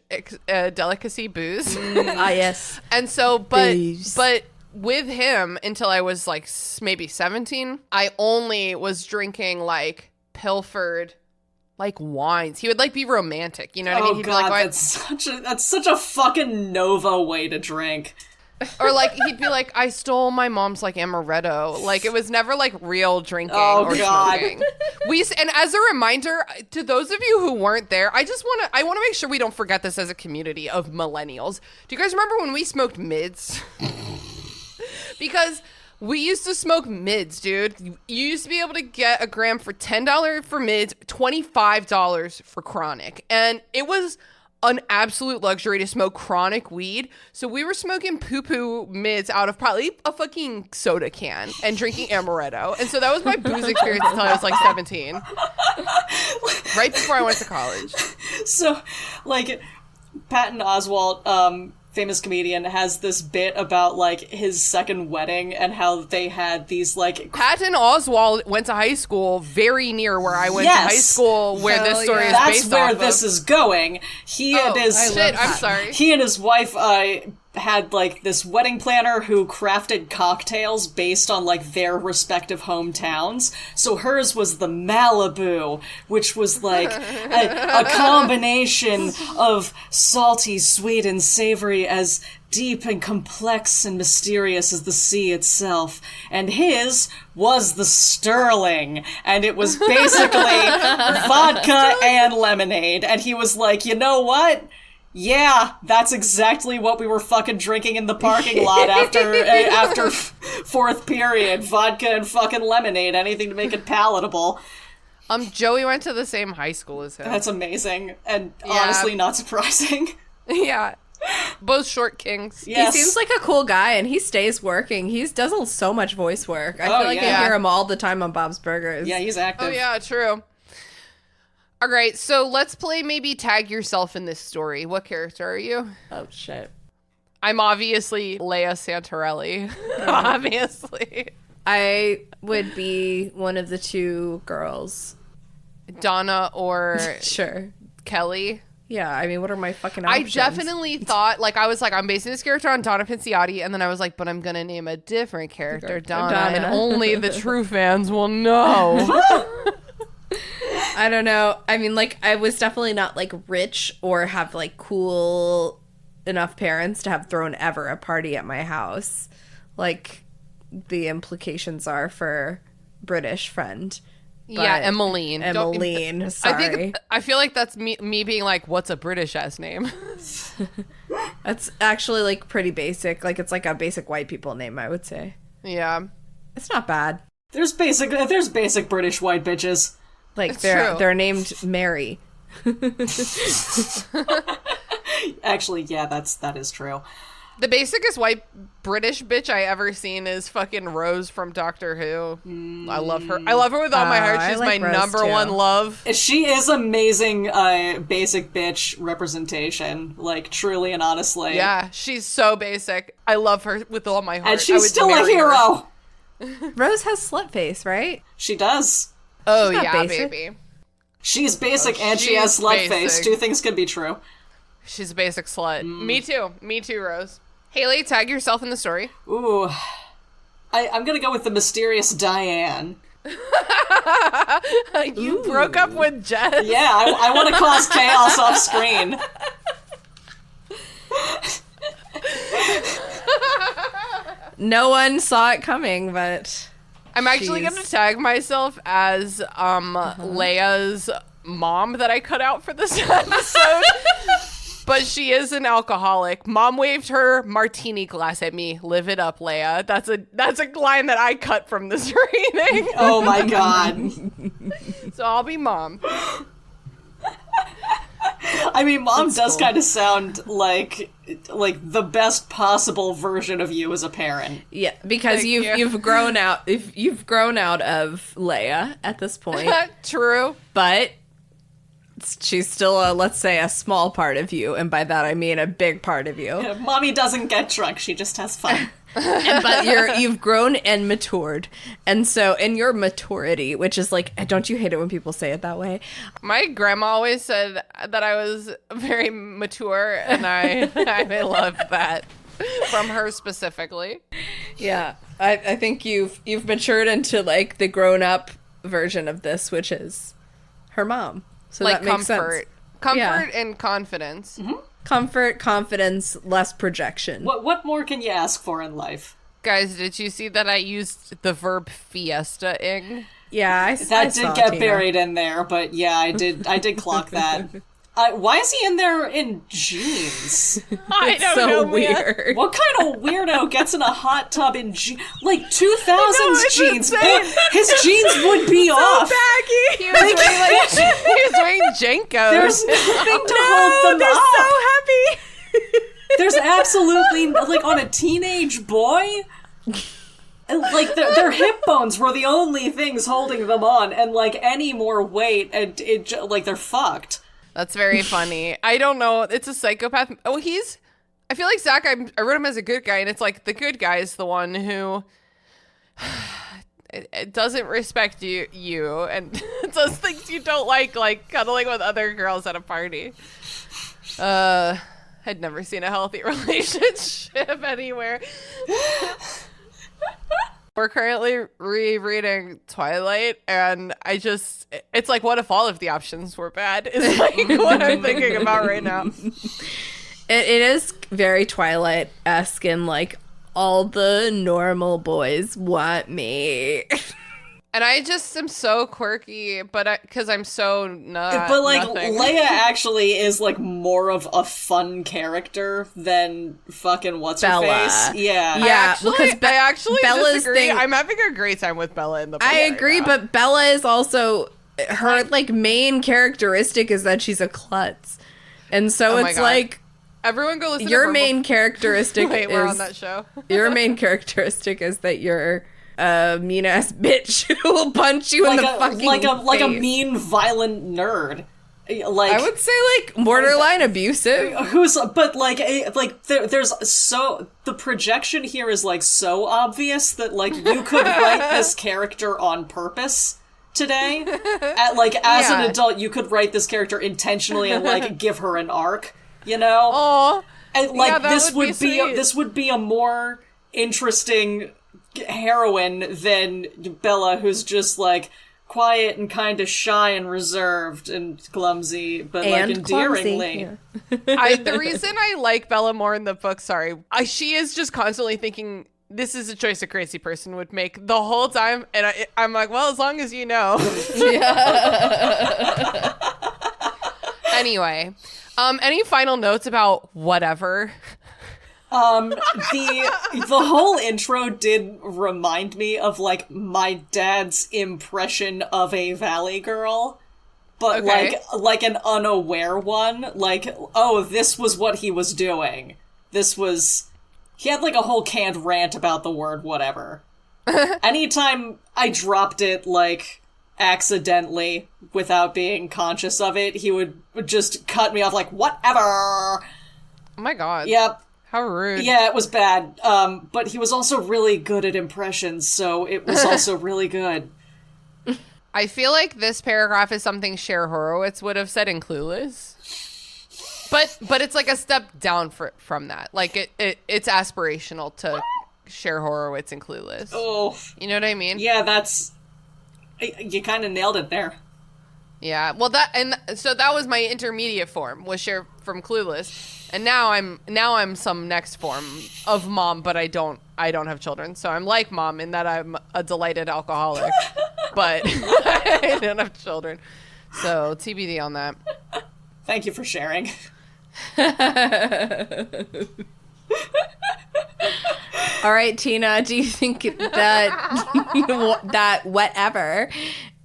[SPEAKER 4] delicacy booze.
[SPEAKER 5] Yes.
[SPEAKER 4] And so,
[SPEAKER 5] Booze.
[SPEAKER 4] but with him until I was like maybe 17, I only was drinking like pilfered like wines. He would like be romantic, you know what I mean? He'd
[SPEAKER 6] God,
[SPEAKER 4] be like,
[SPEAKER 6] that's such a fucking Nova way to drink.
[SPEAKER 4] or like he'd be like, I stole my mom's like amaretto. Like it was never like real drinking
[SPEAKER 6] Oh,
[SPEAKER 4] or
[SPEAKER 6] God.
[SPEAKER 4] smoking. And as a reminder to those of you who weren't there, I want to make sure we don't forget this as a community of millennials. Do you guys remember when we smoked mids? Because we used to smoke mids, dude. You used to be able to get a gram for $10 for mids, $25 for chronic. And it was an absolute luxury to smoke chronic weed. So we were smoking poo-poo mids out of probably a fucking soda can and drinking amaretto. And so that was my booze experience until I was like 17. Right before I went to college.
[SPEAKER 6] So, like, Patton Oswalt, famous comedian, has this bit about, like, his second wedding and how they had these, like...
[SPEAKER 4] Patton Oswalt went to high school very near where I went to high school, where
[SPEAKER 5] Hell
[SPEAKER 4] this story
[SPEAKER 5] yeah.
[SPEAKER 4] is
[SPEAKER 6] That's
[SPEAKER 4] based
[SPEAKER 6] where
[SPEAKER 4] off
[SPEAKER 6] this
[SPEAKER 4] of.
[SPEAKER 6] is going. He and his...
[SPEAKER 4] Shit, I'm sorry.
[SPEAKER 6] He and his wife, had, like, this wedding planner who crafted cocktails based on, like, their respective hometowns. So hers was the Malibu, which was, like, a combination of salty, sweet, and savory as deep and complex and mysterious as the sea itself. And his was the Sterling. And it was basically vodka and lemonade. And he was like, you know what? Yeah, that's exactly what we were fucking drinking in the parking lot after fourth period. Vodka and fucking lemonade, anything to make it palatable.
[SPEAKER 4] Joey went to the same high school as him.
[SPEAKER 6] That's amazing, and
[SPEAKER 4] Yeah.
[SPEAKER 6] honestly not surprising.
[SPEAKER 4] Yeah. Both short kings.
[SPEAKER 6] Yes.
[SPEAKER 5] He seems like a cool guy, and he stays working. He does so much voice work. I
[SPEAKER 6] Oh,
[SPEAKER 5] feel like
[SPEAKER 6] yeah.
[SPEAKER 5] I hear him all the time on Bob's Burgers.
[SPEAKER 6] Yeah, he's active.
[SPEAKER 4] Oh, yeah, true. All right, so let's play maybe tag yourself in this story. What character are you?
[SPEAKER 5] Oh, shit.
[SPEAKER 4] I'm obviously Leia Santarelli. Obviously.
[SPEAKER 5] I would be one of the two girls.
[SPEAKER 4] Donna or
[SPEAKER 5] Sure.
[SPEAKER 4] Kelly.
[SPEAKER 5] Yeah, I mean, what are my fucking
[SPEAKER 4] I
[SPEAKER 5] options?
[SPEAKER 4] definitely thought, like, I was like, I'm basing this character on Donna Pinciotti, and then I was like, but I'm going to name a different character Donna, and only the true fans will know.
[SPEAKER 5] I don't know. I mean, like, I was definitely not, like, rich or have, like, cool enough parents to have thrown ever a party at my house. Like, the implications are for British friend.
[SPEAKER 4] Yeah,
[SPEAKER 5] But-
[SPEAKER 4] Emmeline.
[SPEAKER 5] Emmeline, sorry.
[SPEAKER 4] I feel like that's me being like, what's a British ass name?
[SPEAKER 5] That's actually, like, pretty basic. Like, it's like a basic white people name, I would say.
[SPEAKER 4] Yeah.
[SPEAKER 5] It's not bad.
[SPEAKER 6] There's basic British white bitches.
[SPEAKER 5] Like,
[SPEAKER 4] It's
[SPEAKER 5] they're
[SPEAKER 4] true.
[SPEAKER 5] they're named Mary.
[SPEAKER 6] Actually, yeah, that is true.
[SPEAKER 4] The basicest white British bitch I ever seen is fucking Rose from Doctor Who. I love her. I love her with all my heart.
[SPEAKER 5] I
[SPEAKER 4] She's
[SPEAKER 5] like
[SPEAKER 4] my
[SPEAKER 5] Rose,
[SPEAKER 4] number
[SPEAKER 5] too.
[SPEAKER 4] one love.
[SPEAKER 6] She is amazing basic bitch representation, like, truly and honestly.
[SPEAKER 4] Yeah, she's so basic. I love her with all my heart.
[SPEAKER 6] And
[SPEAKER 4] I
[SPEAKER 6] she's
[SPEAKER 4] would
[SPEAKER 6] still a
[SPEAKER 4] marry her.
[SPEAKER 6] hero!
[SPEAKER 5] Rose has slut face, right?
[SPEAKER 6] She does.
[SPEAKER 4] Oh,
[SPEAKER 5] not
[SPEAKER 4] yeah,
[SPEAKER 5] basic.
[SPEAKER 4] baby.
[SPEAKER 6] She's basic and she has
[SPEAKER 4] she's
[SPEAKER 6] slut face.
[SPEAKER 4] basic.
[SPEAKER 6] Two things can be true.
[SPEAKER 4] She's a basic slut. Me too. Me too, Rose. Haley, tag yourself in the story.
[SPEAKER 6] Ooh. I'm gonna go with the mysterious Diane.
[SPEAKER 4] You broke up with Jess.
[SPEAKER 6] Yeah, I want to cause chaos off screen.
[SPEAKER 5] No one saw it coming, but
[SPEAKER 4] I'm actually
[SPEAKER 5] she's-
[SPEAKER 4] going to tag myself as Leia's mom that I cut out for this episode. But she is an alcoholic. Mom waved her martini glass at me. Live it up, Leia. That's a line that I cut from this reading.
[SPEAKER 6] Oh my god.
[SPEAKER 4] So I'll be mom.
[SPEAKER 6] I mean, Mom does
[SPEAKER 5] cool.
[SPEAKER 6] kind of sound like the best possible version of you as a parent.
[SPEAKER 5] yeah, because
[SPEAKER 4] Thank
[SPEAKER 5] you've
[SPEAKER 4] you.
[SPEAKER 5] you've grown out you've grown out of Leia at this point,
[SPEAKER 4] True.
[SPEAKER 5] but she's still let's say a small part of you, and by that I mean a big part of you.
[SPEAKER 6] Mommy doesn't get drunk, she just has fun.
[SPEAKER 5] But you've grown and matured, and so in your maturity, which is like, don't you hate it when people say it that way?
[SPEAKER 4] My grandma always said that I was very mature, and I love that from her specifically.
[SPEAKER 5] Yeah, I think you've matured into like the grown up version of this, which is her mom. So
[SPEAKER 4] Like
[SPEAKER 5] that makes
[SPEAKER 4] comfort,
[SPEAKER 5] sense. Yeah.
[SPEAKER 4] and confidence.
[SPEAKER 5] Comfort, confidence, less projection.
[SPEAKER 6] What more can you ask for in life?
[SPEAKER 4] Guys, did you see that I used the verb fiesta-ing?
[SPEAKER 5] Yeah, I
[SPEAKER 6] That
[SPEAKER 5] saw
[SPEAKER 6] did get
[SPEAKER 5] Tina.
[SPEAKER 6] buried in there, but yeah, I did clock that. Why is he in there in jeans?
[SPEAKER 4] I don't
[SPEAKER 5] So
[SPEAKER 4] know, man.
[SPEAKER 5] weird.
[SPEAKER 6] What kind of weirdo gets in a hot tub in like 2000s
[SPEAKER 4] it's
[SPEAKER 6] jeans?
[SPEAKER 4] insane.
[SPEAKER 6] His jeans would be off.
[SPEAKER 4] He was wearing like he was wearing Jenkos.
[SPEAKER 6] There's nothing to hold them
[SPEAKER 5] They're
[SPEAKER 6] up.
[SPEAKER 5] so happy.
[SPEAKER 6] There's absolutely like on a teenage boy. Like their hip bones were the only things holding them on, and like any more weight, and like they're fucked.
[SPEAKER 4] That's very funny. I don't know. It's a psychopath. Oh, I feel like Zach, I wrote him as a good guy, and it's like the good guy is the one who it doesn't respect you and does things you don't like cuddling with other girls at a party. I'd never seen a healthy relationship anywhere. We're currently rereading Twilight, and it's like, what if all of the options were bad? Is like what I'm thinking about right now.
[SPEAKER 5] It is very Twilight-esque, and like all the normal boys want me.
[SPEAKER 4] And I just am so quirky, but because I'm so not.
[SPEAKER 6] But like
[SPEAKER 4] nothing.
[SPEAKER 6] Leia actually is like more of a fun character than fucking what's her
[SPEAKER 5] Bella.
[SPEAKER 6] face. Yeah.
[SPEAKER 5] Yeah, because
[SPEAKER 4] I actually
[SPEAKER 5] Bella's
[SPEAKER 4] disagree.
[SPEAKER 5] thing-
[SPEAKER 4] I'm having a great time with Bella in the book
[SPEAKER 5] I
[SPEAKER 4] right
[SPEAKER 5] agree,
[SPEAKER 4] now.
[SPEAKER 5] but Bella is also her like main characteristic is that she's a klutz, and so
[SPEAKER 4] Oh my
[SPEAKER 5] it's
[SPEAKER 4] God.
[SPEAKER 5] like
[SPEAKER 4] Everyone go listen to
[SPEAKER 5] your
[SPEAKER 4] Purple-
[SPEAKER 5] main characteristic
[SPEAKER 4] Wait, we're on
[SPEAKER 5] is
[SPEAKER 4] that show.
[SPEAKER 5] your main characteristic is that you're a mean ass bitch who will punch you in the fucking
[SPEAKER 6] like a
[SPEAKER 5] face.
[SPEAKER 6] mean, violent nerd. Like
[SPEAKER 5] I would say like borderline abusive.
[SPEAKER 6] but there's so the projection here is like so obvious that like you could write this character on purpose today. As an
[SPEAKER 4] Yeah.
[SPEAKER 6] adult, you could write this character intentionally and like give her an arc, you know?
[SPEAKER 4] Oh,
[SPEAKER 6] And like
[SPEAKER 4] yeah, that
[SPEAKER 6] this
[SPEAKER 4] would be
[SPEAKER 6] would
[SPEAKER 4] sweet.
[SPEAKER 6] this would be a more interesting heroine than Bella, who's just like quiet and kind of shy and reserved and clumsy, but like
[SPEAKER 5] And
[SPEAKER 6] endearingly.
[SPEAKER 5] clumsy, yeah.
[SPEAKER 4] the reason I like Bella more in the book, she is just constantly thinking this is a choice a crazy person would make the whole time, and I'm like, well, as long as you know. Anyway, any final notes about whatever?
[SPEAKER 6] The whole intro did remind me of like my dad's impression of a Valley Girl, but
[SPEAKER 4] Okay.
[SPEAKER 6] like an unaware one. Like, oh, this was what he was doing. He had like a whole canned rant about the word whatever. Anytime I dropped it like accidentally without being conscious of it, he would just cut me off like whatever.
[SPEAKER 4] Oh my god.
[SPEAKER 6] Yep.
[SPEAKER 4] How rude.
[SPEAKER 6] Yeah, it was bad. But he was also really good at impressions, so it was also really good.
[SPEAKER 4] I feel like this paragraph is something Cher Horowitz would have said in Clueless. But it's like a step down from that. Like it's aspirational to Cher Horowitz in Clueless.
[SPEAKER 6] Oh.
[SPEAKER 4] You know what I mean?
[SPEAKER 6] Yeah, you kind of nailed it there.
[SPEAKER 4] Yeah. Well, so that was my intermediate form, was Cher from Clueless. And now I'm some next form of mom, but I don't have children. So I'm like mom in that I'm a delighted alcoholic. But I don't have children. So TBD on that.
[SPEAKER 6] Thank you for sharing.
[SPEAKER 5] All right, Tina, do you think that that whatever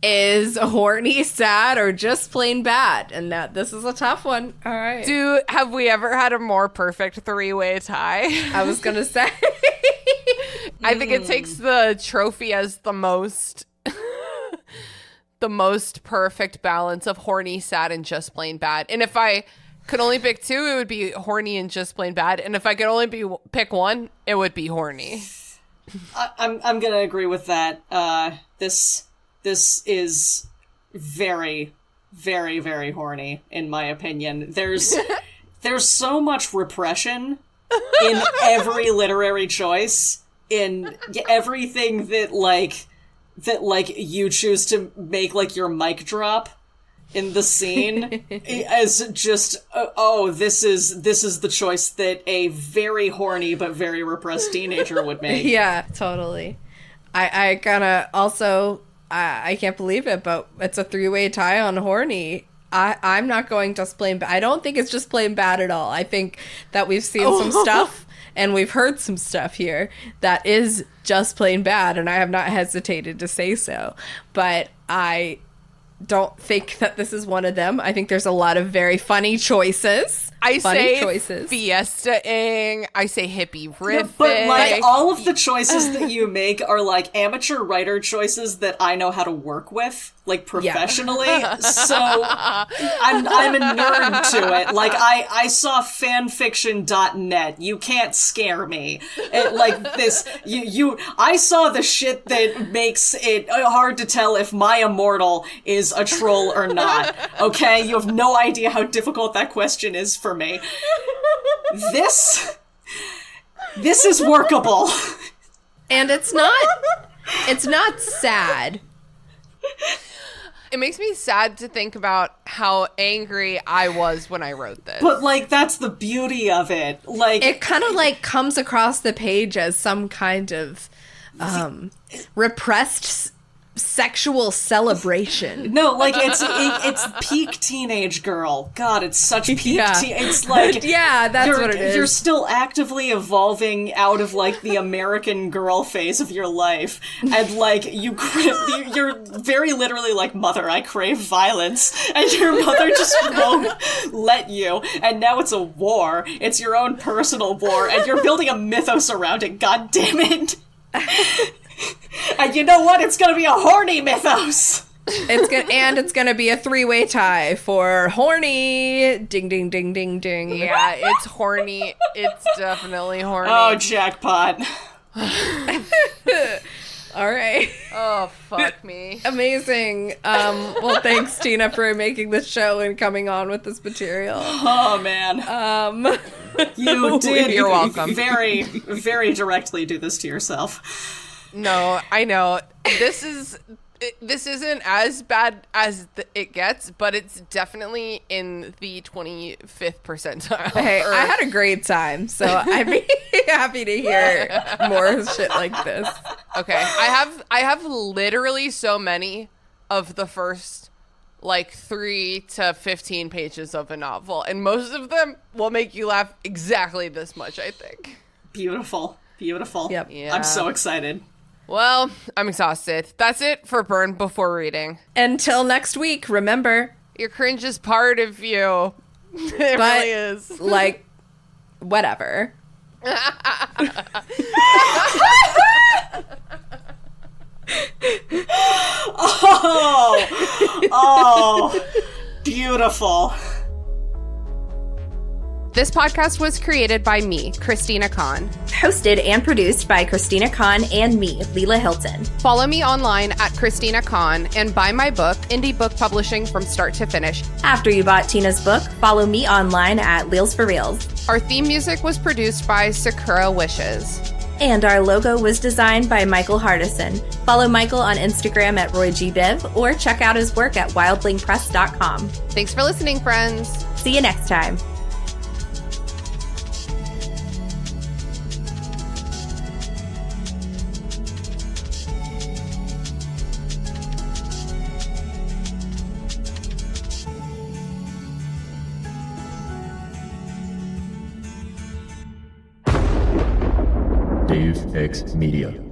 [SPEAKER 5] is horny, sad, or just plain bad? And that this is a tough one. All right.
[SPEAKER 4] Have we ever had a more perfect three-way tie?
[SPEAKER 5] I was going to say.
[SPEAKER 4] I think it takes the trophy as the most perfect balance of horny, sad, and just plain bad. And if I could only pick two, it would be horny and just plain bad. And if I could only pick one, it would be horny.
[SPEAKER 6] I'm gonna agree with that. This is very, very, very horny, in my opinion. There's so much repression in every literary choice, in everything that you choose to make like your mic drop in the scene as just this is the choice that a very horny but very repressed teenager would make.
[SPEAKER 5] Yeah, totally. I kinda also I can't believe it, but it's a three-way tie on horny. I'm not going just plain bad. I don't think it's just plain bad at all. I think that we've seen some stuff and we've heard some stuff here that is just plain bad, and I have not hesitated to say so. But I don't think that this is one of them. I think there's a lot of very funny choices.
[SPEAKER 4] I say fiesta-ing. I say hippie riffing.
[SPEAKER 6] Yeah, but like all of the choices that you make are like amateur writer choices that I know how to work with, like professionally. Yeah. So I'm a nerd to it. Like I saw fanfiction.net. You can't scare me. Like this, I saw the shit that makes it hard to tell if my immortal is a troll or not. Okay, you have no idea how difficult that question is for me. This is workable.
[SPEAKER 5] And it's not sad.
[SPEAKER 4] It makes me sad to think about how angry I was when I wrote this.
[SPEAKER 6] But like that's the beauty of it. Like
[SPEAKER 5] it kind of like comes across the page as some kind of repressed sexual celebration.
[SPEAKER 6] No, like it's peak teenage girl. God, it's such peak. It's like
[SPEAKER 5] yeah, that's what it is.
[SPEAKER 6] You're still actively evolving out of like the American girl phase of your life, and like you're very literally like, mother, I crave violence, and your mother just won't let you. And now it's a war. It's your own personal war, and you're building a mythos around it. God damn it. And you know what? It's gonna be a horny mythos.
[SPEAKER 5] It's gonna be a three-way tie for horny. Ding ding ding ding ding.
[SPEAKER 4] Yeah, it's horny. It's definitely horny.
[SPEAKER 6] Oh, jackpot.
[SPEAKER 5] All right.
[SPEAKER 4] Oh, fuck me.
[SPEAKER 5] Amazing. Well, thanks, Tina, for making this show and coming on with this material.
[SPEAKER 6] Oh man. You did.
[SPEAKER 4] You're welcome.
[SPEAKER 6] Very, very directly do this to yourself.
[SPEAKER 4] No, I know. This isn't as bad as it gets, but it's definitely in the 25th percentile.
[SPEAKER 5] Hey, I had a great time, so I'd be happy to hear more shit like this.
[SPEAKER 4] Okay, I have literally so many of the first like 3 to 15 pages of a novel, and most of them will make you laugh exactly this much, I think.
[SPEAKER 6] Beautiful.
[SPEAKER 5] Yep.
[SPEAKER 4] Yeah.
[SPEAKER 6] I'm so excited.
[SPEAKER 4] Well, I'm exhausted. That's it for Burn Before Reading.
[SPEAKER 5] Until next week, remember,
[SPEAKER 4] Your cringe is part of you. It really is.
[SPEAKER 5] Like, whatever.
[SPEAKER 6] Oh, beautiful.
[SPEAKER 4] This podcast was created by me, Christina Kann.
[SPEAKER 7] Hosted and produced by Christina Kann and me, Leela Hilton.
[SPEAKER 4] Follow me online at Christina Kann and buy my book, Indie Book Publishing from Start to Finish.
[SPEAKER 7] After you bought Tina's book, follow me online at Leels for Reels.
[SPEAKER 4] Our theme music was produced by Sakura Wishes.
[SPEAKER 7] And our logo was designed by Michael Hardison. Follow Michael on Instagram at RoyGBiv or check out his work at wildlingpress.com.
[SPEAKER 4] Thanks for listening, friends.
[SPEAKER 7] See you next time.
[SPEAKER 8] Dave X Media.